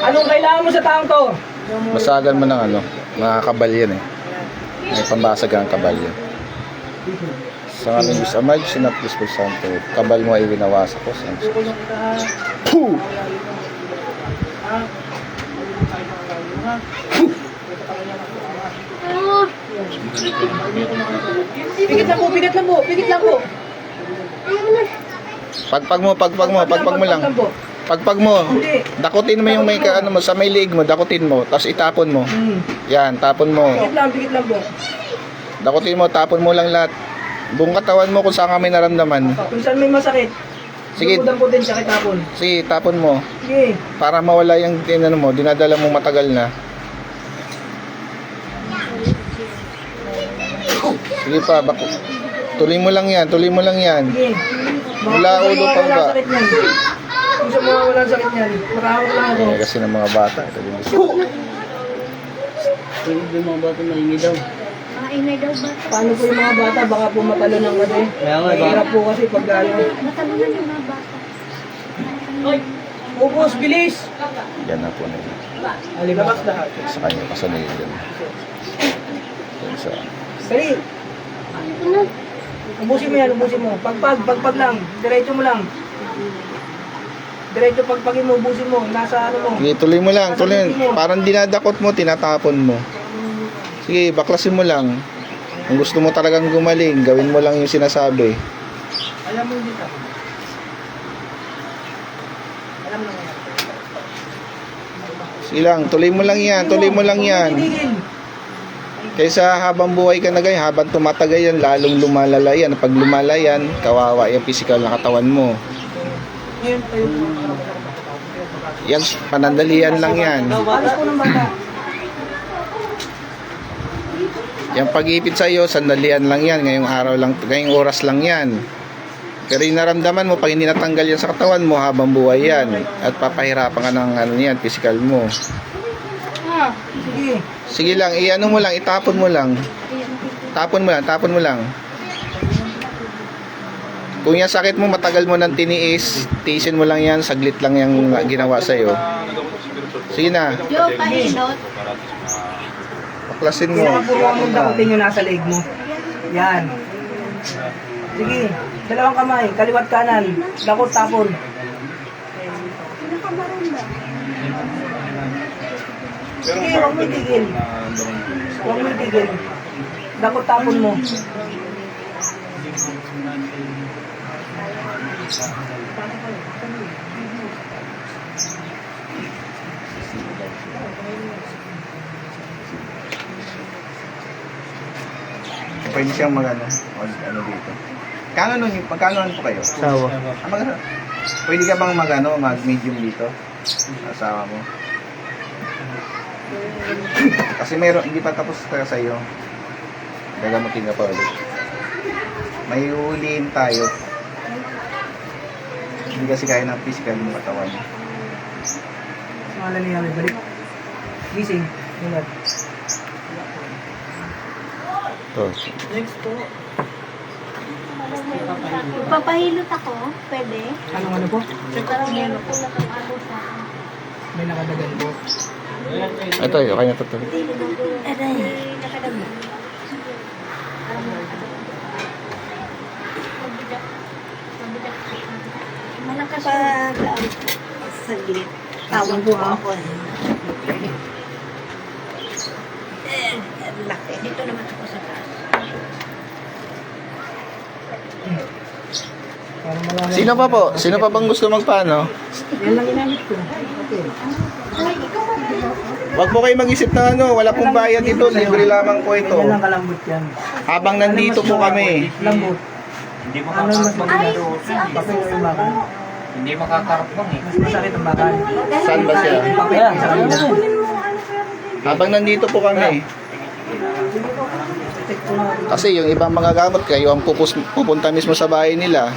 Anong kailangan mo sa taong to? Basagan mo ng ano, mga kabal yan eh. May pambasag ang kabal yan. Sa aming Diyos Amay, sinapos po santo. Kabal mo ay winawasa ko. Puh! Pikit lang po, pikit lang po, pikit lang po. Pagpag mo lang. Pagpag mo, Hindi. dakutin mo yung may ano mo, sa may leg mo, dakutin mo, tapos itapon mo. Yan, tapon mo. Pikit lang po. Dakutin mo, tapon mo lang lahat. Buong katawan mo kung saan ka may naramdaman. Kung saan may masakit, Sige. lumudan po din siya kay tapon. Sige, tapon mo. Sige. Para mawala yung ano mo, dinadala mo matagal na. Sige pa, tuloy mo lang yan, tuloy mo lang yan. Sige. Mula ulo pa ba? Sakit niyan. Kung sa mga walang sakit niyan, makahawak lang ako. Eh, kasi ng mga bata, ito yung gusto. Yung mga bata mahingi daw. Maingay daw ba? Paano po yung mga bata? Baka po matalo ng kasi. Kaya nga, Mahirap po kasi pag ano. Matalunan yung mga bata. Ubus, bilis! Yan na po na yun. Alibas lahat. Sa kanya kasunod yun. Yan sa... Dali! Ubusin mo yan, ubusin mo. Pagpag lang. Diretso mo lang. Diretso pagpagin mo, ubusin mo. Nasa ano mo. Sige, tuloy mo lang, tuloy. Parang dinadakot mo, tinatapon mo. Sige, baklasin mo lang. Kung gusto mo talagang gumaling, gawin mo lang yung sinasabi. Alam mo hindi ka. Alam mo yan. Sige lang, tuloy mo lang yan, tuloy mo lang yan. Kaysa habang buhay ka na ganyan, habang tumatagal yan, lalong lumalala yan. Pag lumala yan, kawawa yung physical na katawan mo. Ngayon tayo po. Yan, panandalian lang yan. Alis po ng bata. Yung pag-ipit sa iyo, sandalian lang yan. Ngayong araw lang, ngayong oras lang yan. Pero yung naramdaman mo, pag hindi natanggal yan sa katawan mo, habang buhay yan. At papahirapan ka ng ano yan, physical mo. Sige. Sige lang, i-ano mo lang, itapon mo lang. Tapon mo lang, tapon mo lang. Kung yung sakit mo, matagal mo nang tiniis, tiisin mo lang yan, saglit lang yung ginawa sa'yo. Sige na, Joe, pahilot. baklasin mo. Pinakapuruan mong dakutin yung nasa leg mo. Yan. Sige. Dalawang kamay. Kaliwat kanan. Dakot tapon. Sige, huwag mo itigil. Huwag mo itigil. Dakot tapon mo. Pwede siyang mag-ano dito. Magkano po kayo? Sawa. Pwede ka bang mag-medium dito? Asawa mo. Kasi hindi pa tapos sa iyo. Gagamutin ka pa ulit. May huliin tayo. Hindi kasi kaya ng physical ng katawan. Pangalan niya, may balik. Gising. Ingat. To. Next po. Papahilot ako, pwede? Ano po? Parang meron po na kang ano sa akin. May nakadagan po. Ito, kanya to. Aray, nakadagan. Malakas pa saglit. Tawag po ako eh. Laki. Dito naman ako sa taas. Para malaman. Sino pa po? Sino pa bang gusto magpaano? Yan lang ginamit ko. Okay. Wag po kayo mag-isip na wala pong bayad dito, libre lamang po ito. Yan lang kalambot yan. Habang nandito po kami. Lambot. Hindi Ano mas maganda? Papel o yung bakal? Hindi makakarapang eh. Mas masakit ang bakal. Saan ba siya? Papel sa kanila. Habang nandito po kami. Check ko na. Kasi yung ibang mga gamot, kayo ang pupunta mismo sa bahay nila.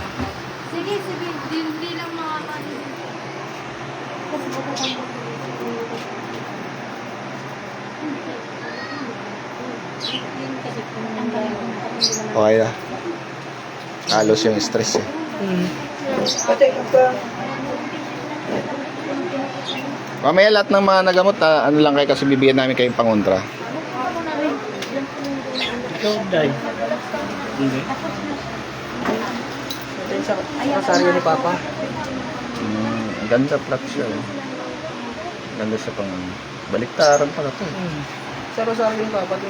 Sige, sige. Hindi lang makakaano. Okay na. Halos yung stress eh. Pacheck up ka. Mamaya lahat ng mga nagamot, ano lang kayo kasi bibigyan namin kayong pangontra. Kasaryo ni Papa. Ang ganda flat siya. Ganda siya pang baliktaran pala to. Sa Rosario ni Papa to.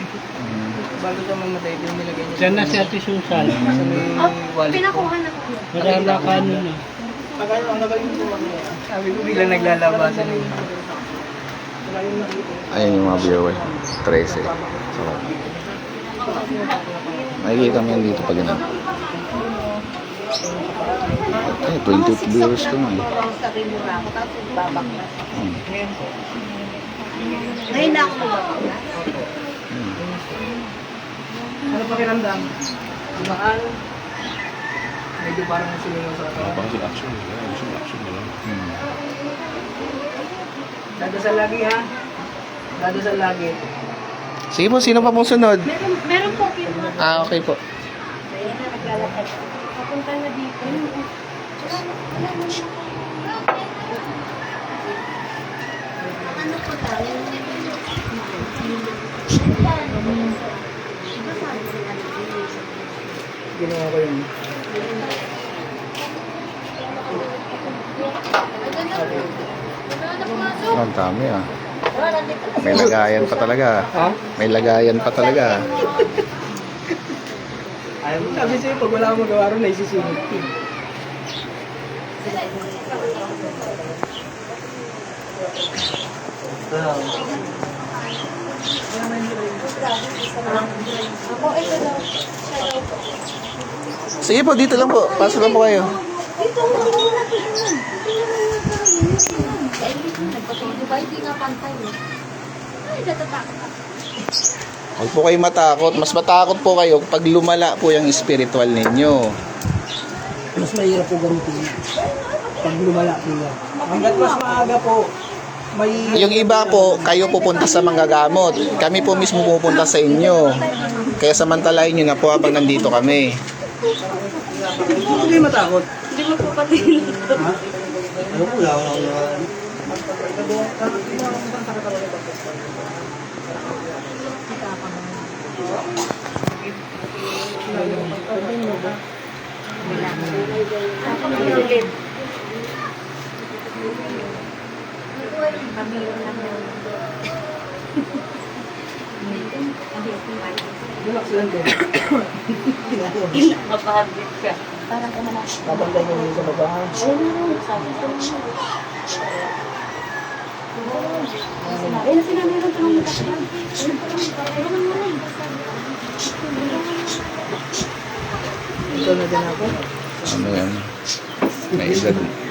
Bago ka mamatay, din nilagay niya. Diyan na si Ate Susan. Sa may wallet ko. Pinakuha na ko. Naglalakano na. Ang nagaling ko sabi ko biglang naglalabasan eh. Ayan yung mga viewer. 13. So, makikita mo yan dito pag ganun. Ay, 22 viewers ko nga. Sabi mo na ako, tapos babak na. Hmm. Ngayon na ako babak. Ano pakiramdam? Gumaan. Medyo parang nasilingaw sa katawan. Baka si action. Gusto mo action na lang. Dadasal lagi ha. Dadasal lagi. Sige po, sino pa pong sunod? Meron po kita. Okay po. Ayun na, naglalakad. Papunta na dito. po tayo. Ginawa ko yun. Ang dami ah. May lagayan pa talaga. Ha? May lagayan pa talaga. Sabi sa'yo, pag wala akong magawa rin, naisisimot ko. Sige po, dito lang po. Pasok lang po kayo. Dito, muna po yun. Diba, hindi nga pantay eh. Ay, natatakot ako. Huwag po kayo matakot. Mas matakot po kayo pag lumala po yung spiritual ninyo. Mas mahirap po gamitin. Pag lumala po yan. Hanggat mas maaga po, may... Yung iba po, kayo pupunta sa manggagamot. Kami po mismo pupunta sa inyo. Kaya samantalahin nyo na po habang nandito kami. Huwag kayo matakot. Hindi mo po pati Ha? Ano po, wala ko na. Relax lang din. mapahagit ka. Parang kumana. Babantay ko yung sa baba. Ayun, sinabi ko tulong mo kasi yan. Tulungan mo rin. Ito na din ako. Ano yan?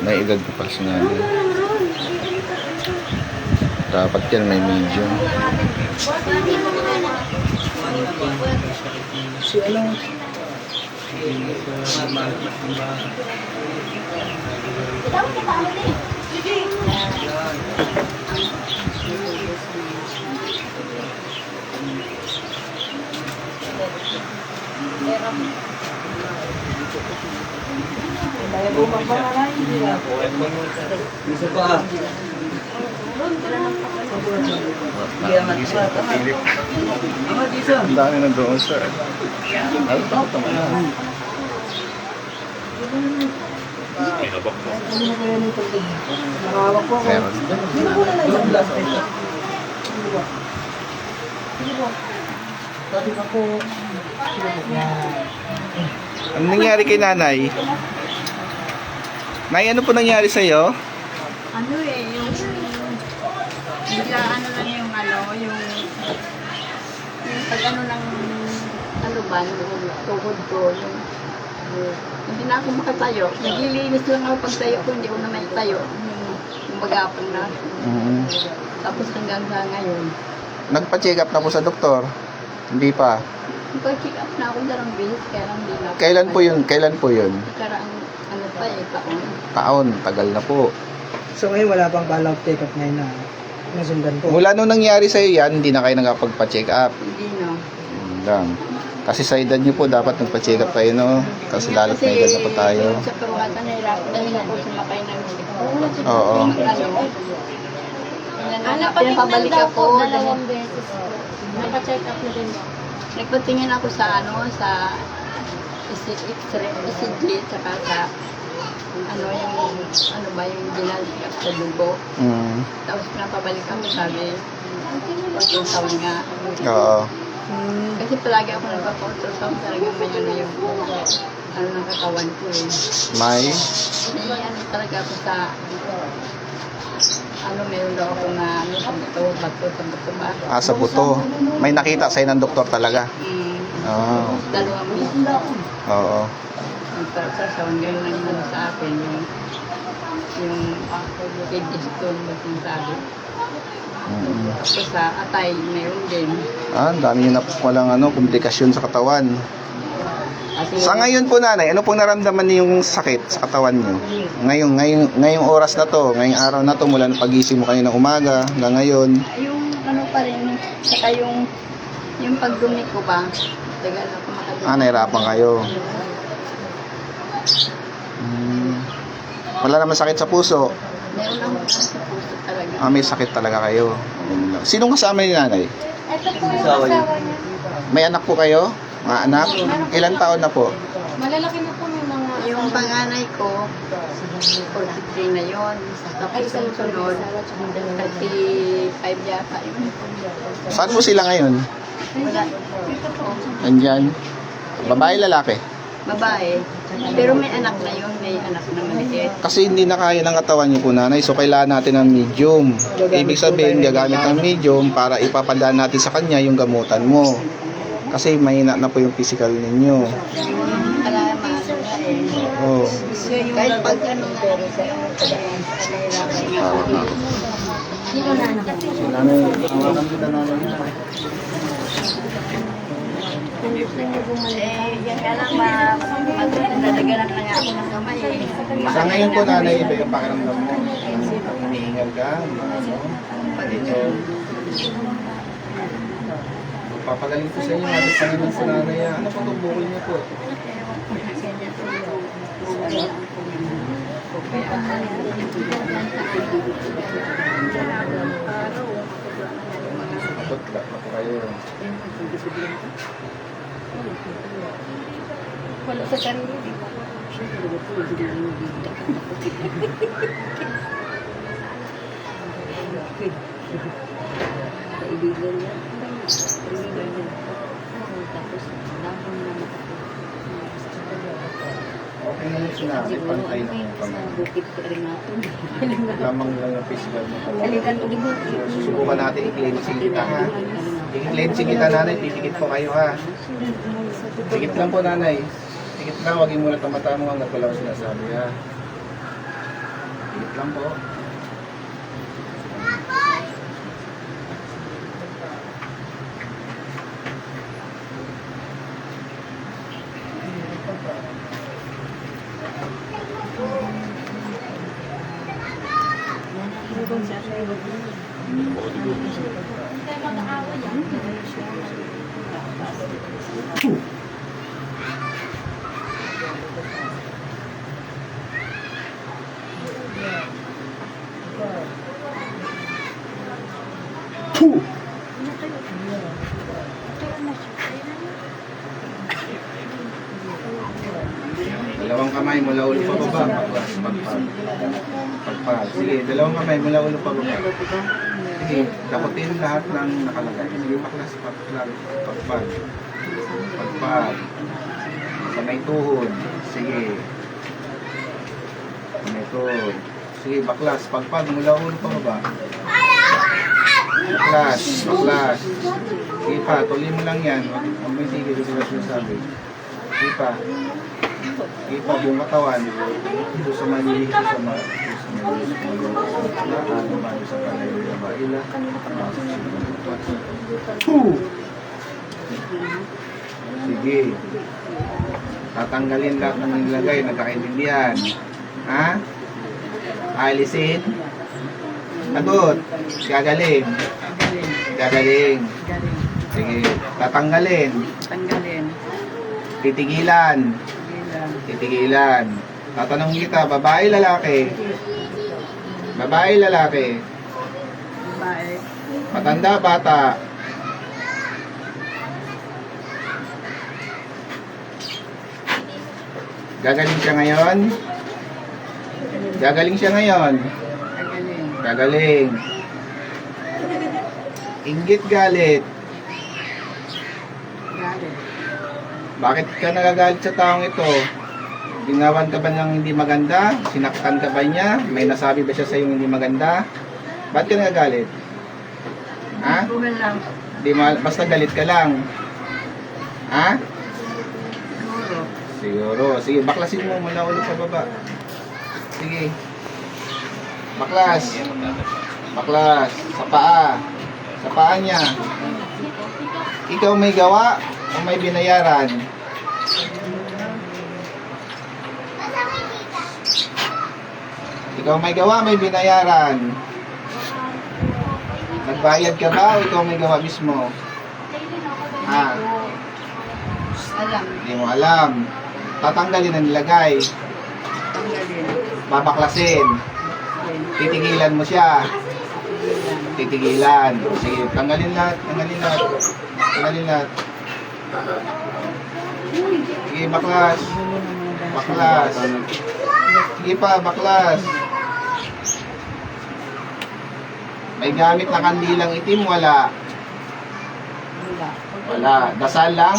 May edad po pala sinabi. Dapat yan may medium. Si ano? Tawag ka paano din. Ang dami na doon, sir. Ano ba ito naman? May habak po. Nakahawak po ako. Meron. Hindi na po na lang yung blast test. Hindi po. Hindi po. Sabi ko po. Sige po. Yan. Ano nangyari kay nanay? Nay, ano po nangyari sa'yo? Ano eh, yung bigla ano lang yung pag ano ng ano ba, yung tuhod ko, yung hindi na ako makatayo. Naglilinis lang ako pag tayo ko, hindi ko na maitayo. Yung magapon na. Tapos hanggang sa ngayon. Nagpa-check up na po sa doktor? Hindi pa. Nag-check up na ako darang bihis, kaya lang hindi na. Kailan po yun? Kailan po yun? Karang ano pa eh, taon. Taon, tagal na po. So ngayon wala pang follow-up check-up ngayon na nasundan po. Mula nung nangyari sa'yo yan, hindi na kayo nakapagpa-check up. Hindi no. Yun lang. Kasi sa edad nyo po, dapat nagpa-check up kayo, no? Kasi lalo't may edad na po tayo. Sa peruhatan, nahirapan dahil ako sumakay ng Oo. Pinapabalik ako. Dalawang beses. Napa-check up na din. Nagpatingin ako sa sa X-ray, ECG, tsaka sa yung ginalap sa dugo. Tapos pinapabalik ako, sabi, ultrasound nga. Oo. Kasi palagi ako nagpa-ultrasound, talagang may yung ng katawan ko eh. May? May talaga ako sa meron daw ako na sa buto ba? Sa buto. May nakita sa'yo ng doktor talaga? Oo. 2 minutes. Oo. Ultrasound, ganyan lang yung sa akin, yung kidney stone ba sinasabi. Tapos sa atay, meron din. Ang dami nyo na po walang komplikasyon sa katawan. Sa ngayon po nanay, ano pong naramdaman niyo yung sakit sa katawan niyo? Ngayong oras na to, ngayong araw na to, mula ng pagising mo kayo ng umaga hanggang ngayon. Yung pa rin, saka yung pagdumi ko ba, tagal ako makadumi. Nahirapan kayo. Wala naman sakit sa puso. Meron akong sa puso talaga. May sakit talaga kayo. Sinong kasama ni nanay? Ito po yung asawa niya. May anak po kayo? Mga anak? Ilan taon na po? Malalaki na po may mga... Yung panganay ko, 43 na yun. Tapos yung sunod, 35 yata yun. Saan po sila ngayon? Wala. Andyan. Babae, lalaki? Babae. Pero may anak na yun. May anak na maliit. Kasi hindi na kaya ng katawan niyo po nanay, so kailangan natin ng medium. Ibig sabihin, gagamit ng medium para ipapadaan natin sa kanya yung gamutan mo. Kasi mahina na po yung physical ninyo. Kailangan maano na eh. Oo. Kahit pag ano na pero sa Sino na anak? Si nanay, hawakan kita nanay. yan nga lang madadagalan na nga ako ng kamay eh. Sa ngayon po nanay, iba yung pakiramdam mo. Hinihingal ka, dito. Papagaling ko sa inyo, natin Panginoon po nanay. Ano po itong bukol niya po? Kaputla pa po kayo. Wala sa sarili. Okay na yung sinabi, pantay na yung kamay. Lamang lang yung physical mo. Susubukan natin i-cleansing kita ha. I-cleansing kita nanay, titikit po kayo ha. Tikit lang po nanay. Tikit lang, huwag yung muna tamata mo hanggang wala ko sinasabi ha. Tikit lang po. Dalawang kamay mula ulo pa baba. Pagpag. Sige, dalawang kamay mula ulo pa baba. Sige, dakutin lahat ng nakalagay. Sige, baklas, pagpag. Pagpag. Pagpag. Sa may tuhod. Sige. Sa may tuhod. Sige, baklas, pagpag mula ulo pa baba. Baklas, baklas. Sige pa, tuloy mo lang yan. Huwag may tigil sila sinasabi. Sige pa. Sige pa, buong katawan. Ito sa mali, ito sa mali. Sige. Tatanggalin lahat ng nilagay. Nagkakaintindihan. Ha? Alisin. Sagot. Gagaling. Gagaling. Sige. Tatanggalin. Tanggalin. Titigilan. Titigilan. Tatanong kita, babae, lalaki? Babae, lalaki? Babae. Matanda, bata? Gagaling siya ngayon? Gagaling siya ngayon? Tanggalin. Gagaling. Inggit, galit. Galit. Bakit ka nagagalit sa taong ito? Ginawan ka ba ng hindi maganda? Sinaktan ka ba niya? May nasabi ba siya sa iyo hindi maganda? Ba't ka nagagalit? Ha? Bukan lang. Basta galit ka lang. Ha? Siguro. Siguro. Sige, baklasin mo mula ulo pa baba. Sige. Baklas. Baklas. Sa paa. Sa paa niya. Ikaw may gawa o may binayaran? Ikaw may gawa, may binayaran. Nagbayad ka ba o ikaw may gawa mismo? Ha? Alam. Hindi mo alam. Tatanggalin ang nilagay. Tanggalin. Babaklasin. Tanggalin. Titigilan mo siya. Titigilan. Sige, tanggalin lahat. Tanggalin lahat. Tanggalin lahat. Sige, baklas. Baklas. Sige pa, baklas. May gamit na kandilang itim, wala. Wala. Dasal lang.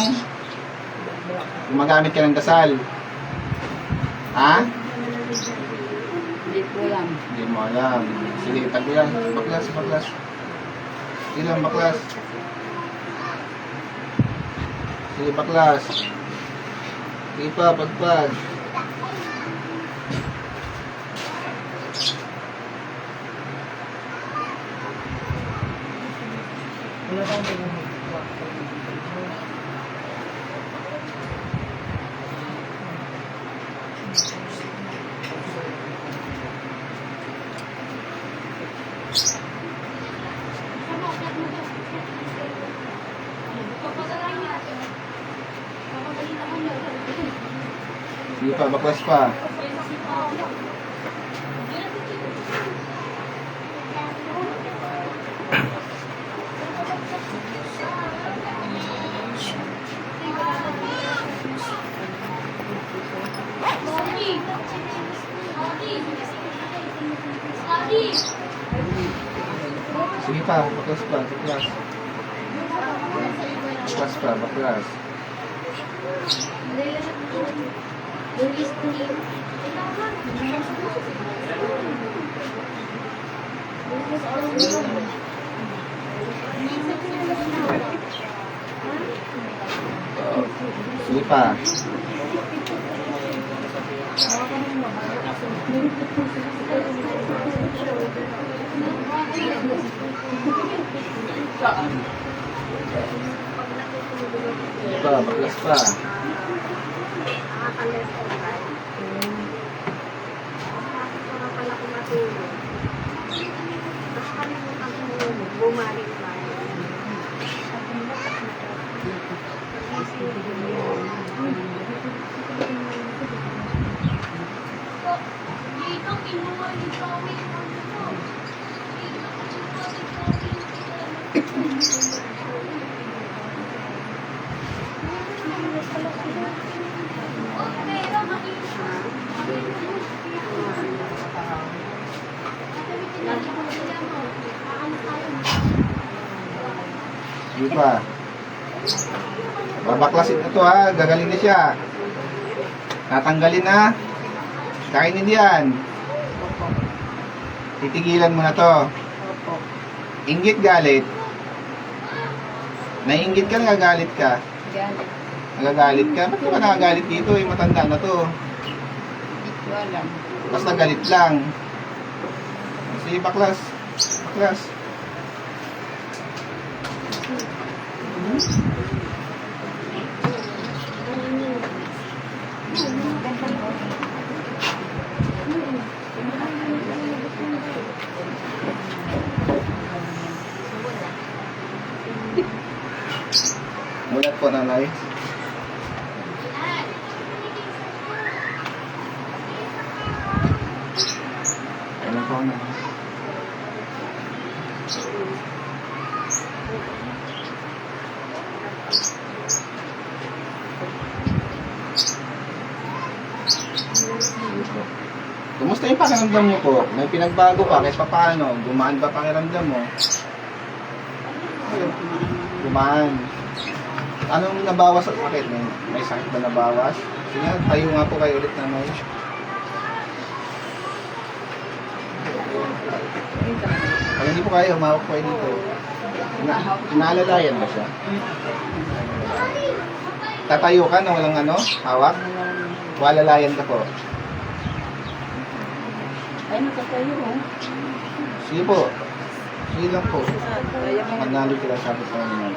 Gumagamit ka ng dasal. Ha? Hindi ko lang. Hindi mo alam. Sige, tagulan. Baklas, baklas. Sige lang, baklas. Sige, baklas. Sige pa, pagpag. Wala tayong tingin. Sige pa, baklas pa. Sige pa, baklas pa, baklas. Baklas pa, baklas. Sige pa. Sige pa, baklas pa. Bumaling pa. Sige pa. Babaklasin ito ha. Gagaling na siya. Tatanggalin na. Kainin yan. Titigilan mo na to. Inggit galit. Naiinggit ka, nagagalit ka. Galit. Nagagalit ka? Ba't ka ba nagagalit dito? Matanda na to. Hindi ko alam. Basta galit lang. Sige, baklas. Baklas. Mulat po, nanay. Ano po, nanay? Kumusta yung pakiramdam niyo po? May pinagbago pa kahit paano? Gumaan ba pakiramdam mo? Gumaan. Anong nabawas at sakit? May sakit ba nabawas? Sige, tayo nga po kayo ulit na may. Pag hindi po kayo, humawak po kayo dito. Naalalayan ba siya? Tatayo ka na walang ano? Hawak? Walalayan ka po. Ay, nakatayo oh. Sige po. Sige lang po. Manalo ka lang sabi sa mga.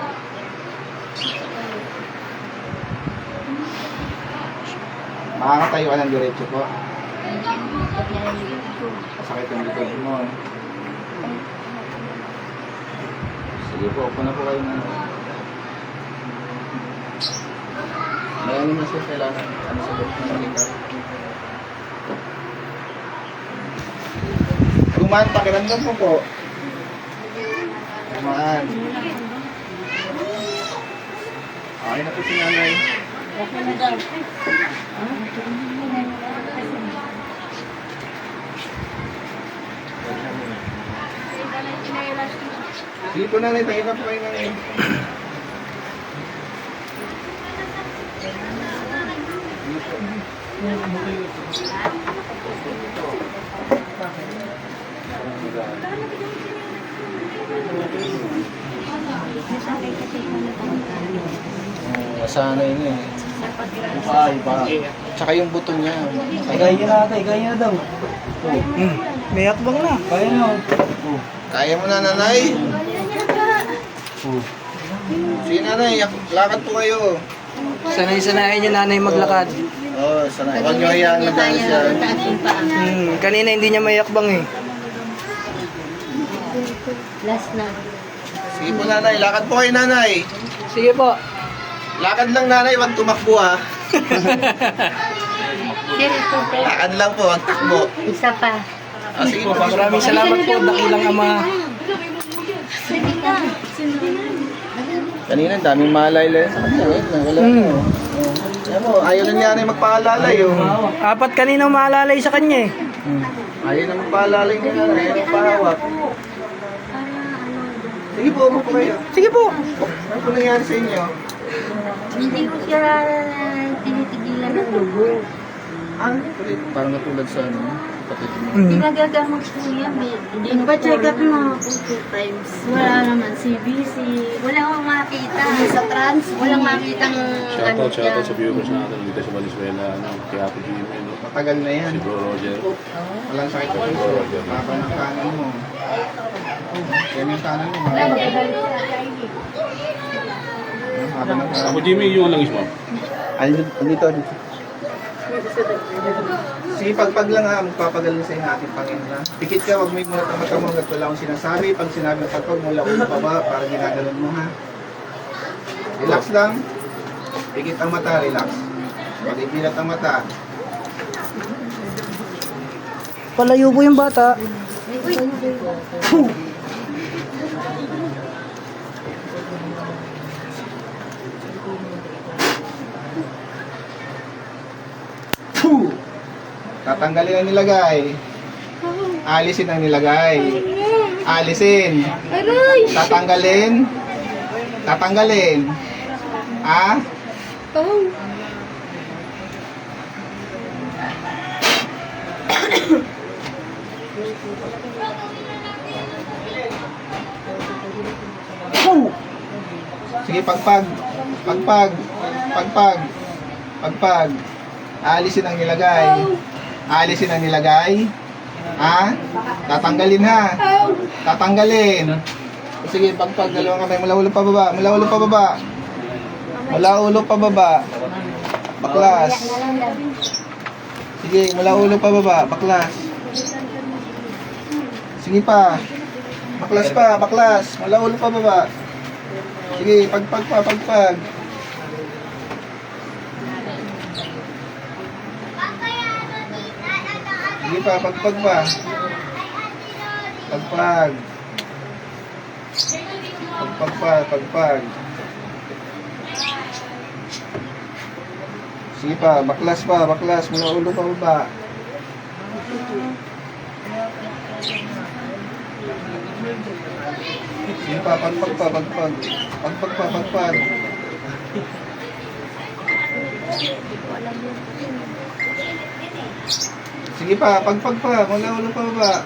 Makakatayo ka ng diretso po. Masakit ang likod mo. Sige po, upo na po kayo na. May ano na siya kailangan. Ano sa doktor na likod? Gumaan, pakiramdam mo po. Gumaan. Okay na po si nanay. Sige po nanay, tayo na po kayo nanay. Masanay niya eh. Tsaka yung buto niya. Kaya niya na, kaya niya daw. May akbang na. Kaya na. Kaya mo na nanay? Sige nanay, lakad po kayo. Sanay-sanayin niya nanay maglakad. Oo, sanay. Huwag niyo hayaan na dahil siya. Kanina hindi niya may akbang eh. Last na. Sige po nanay, lakad po kayo nanay. Sige po. Lakad lang nanay, huwag tumakbo ha. Dito po. Lakad lang po, huwag takbo. Isa pa. Ah, sige po, pasok Maraming po. salamat po, dakilang ama. Sige na. Kanina, daming maalaylay sa kanya. Wala na. Kaya mo, ayaw na niya na magpaalalay. Apat kanina maalalay sa kanya eh. Ayaw na magpaalalay niya na. Ayaw magpahawak. Sige po, upo kayo. Sige po. Ano po nangyari sa inyo? Hindi ko siya tinitigilan ng dugo. Parang natulad sa ano, kapatid mo. Pinagagamot ko yan. Pa-check up mo ako 2 times. Wala naman CBC. Wala akong makita. Sa trans, walang makitang Shoutout sa viewers natin dito sa Valenzuela, kay Happy Gmail, Matagal na yan. si Bro Roger. Walang sakit sa puso. Papa ng kanan mo. Yan yung kanan mo. Haba ng kanan Ako mo. Jimmy, yung langis mo. Dito. Sige, pagpag lang ha, magpapagaling sa inyo ating Panginoon ha. Pikit ka, huwag mo yung muna mata mo hanggat wala akong sinasabi. Pag sinabi ng pagpag, mula ulo pa ba, para ginaganon mo ha. Relax lang. Pikit ang mata, relax. Pag-ipilat ang mata. Palayo po yung bata. Tatanggalin ang nilagay. Alisin ang nilagay. Alisin. Tatanggalin. Tatanggalin. Ah? Sige, pagpag. Pagpag. Pagpag. Pagpag. Alisin ang nilagay. Alisin ang nilagay. Ha? Tatanggalin ha. Tatanggalin. Sige, pagpag. Dalawang kamay. Mula ulo pa baba. Mula ulo pa baba. Mula ulo pa baba. Baklas. Sige, mula ulo pa baba. Baklas. Sige pa. Baklas pa. Baklas. Mula ulo pa baba. Sige, pagpag pa. Pagpag. Sige pa, pagpag pa. Pagpag. Pagpag pa, pagpag. Sige pa, baklas pa, baklas. Mula ulo pa baba. Sige pa, pagpag pa, pagpag. Pagpag pa, pagpag. Sige pa, pagpag pa. Mula ulo pa baba.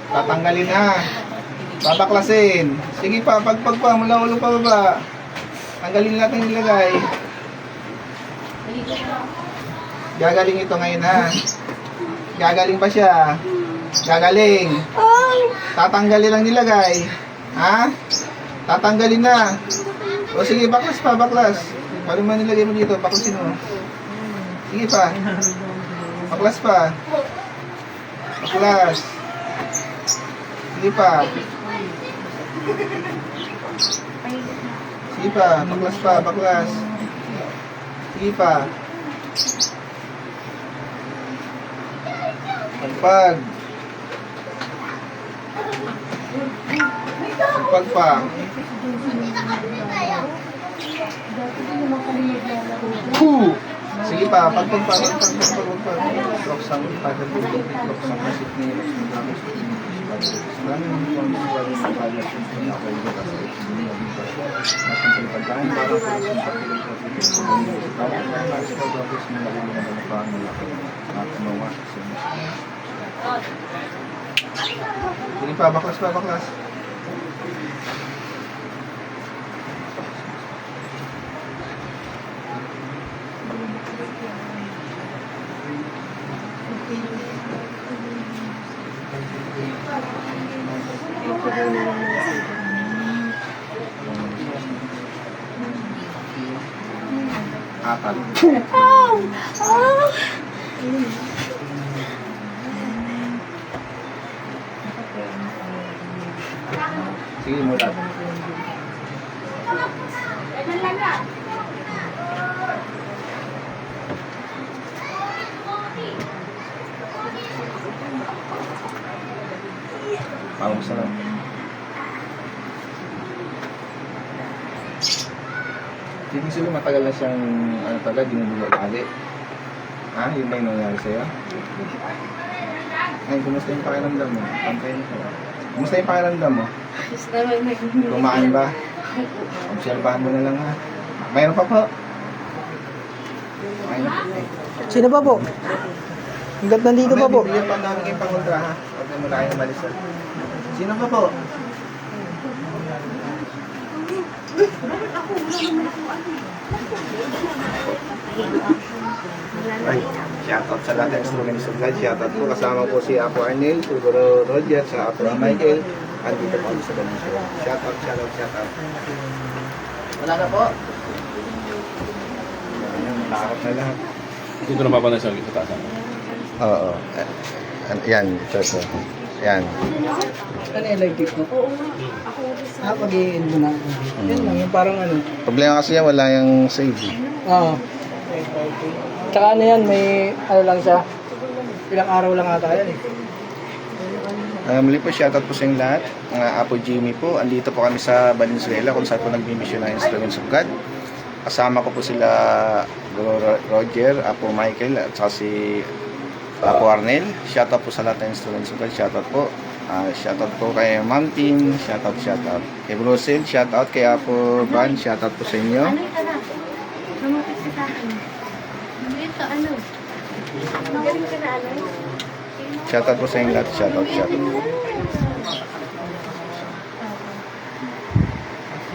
Tatanggalin na. Babaklasin. Sige pa, pagpag pa. Mula ulo pa baba. Tanggalin lahat ng nilagay. Gagaling ito ngayon ha. Gagaling pa siya. Gagaling. Tatanggalin lang nilagay. Ha? Tatanggalin na. O sige, baklas pa, baklas. Paano man nilagay mo dito? Baklasin mo. Sige pa. Baklas pa. Baklas. Sige pa. Sige pa, baklas pa, baklas. Sige pa. Pagpag. Pagpag pa. Hoo! Sige pa, pagpag pa, pagpag. Roksang ipagal po, roksang masip ni Sige pa, baklas pa, baklas. Apat. Sige, mulat. Parang sarap. Hindi sila matagal na siyang ano talaga, dinudulo lagi. Ha? Yun na yung nangyari sa'yo? Ay, kumusta yung pakiramdam mo? Pantayin ko. Kumusta yung pakiramdam mo? Kumaan ba? Obserbahan mo na lang ha. Mayroon pa po. Mayroon pa po. Sino pa po? Hanggat nandito pa po. Bibigyan pa namin yung pangontra ha. Huwag na muna kayo malis ha. Sino pa po? Ay, shoutout sa lahat ng instruments of God. Shoutout po. Kasama po si Apo Arnel, Siguro Roger, sa Apo Michael. Andito po sa Valenzuela. Shoutout, shoutout. Wala na po. Ayan, nakakot na lahat. Dito na papanay sa taas. Oo. Yan, church. Yan. Ano electric mo? Pag-i-end mo na. Yan lang, yung parang ano. Problema kasi yan, wala yung save. Oo. Tsaka ano yan, may ano lang siya. Ilang araw lang ata yan eh. Muli po, shoutout po sa inyong lahat. Mga Apo Jimmy po. Andito po kami sa Valenzuela kung saan po nagbimisyon ng Instruments of God. Kasama ko po sila Roger, Apo Michael, at saka si Apo Arnel. Shoutout po sa lahat ng Instruments of God. Shoutout po. Shoutout po kay Ma'am Team. Shoutout. Kay Brussel, shoutout. Kay Apo Van, shoutout po sa inyo. Ano ito na? Lumapit sa akin. Ito, ano? Magaling ka na, ano? Shoutout po sa inyong lahat. Shoutout.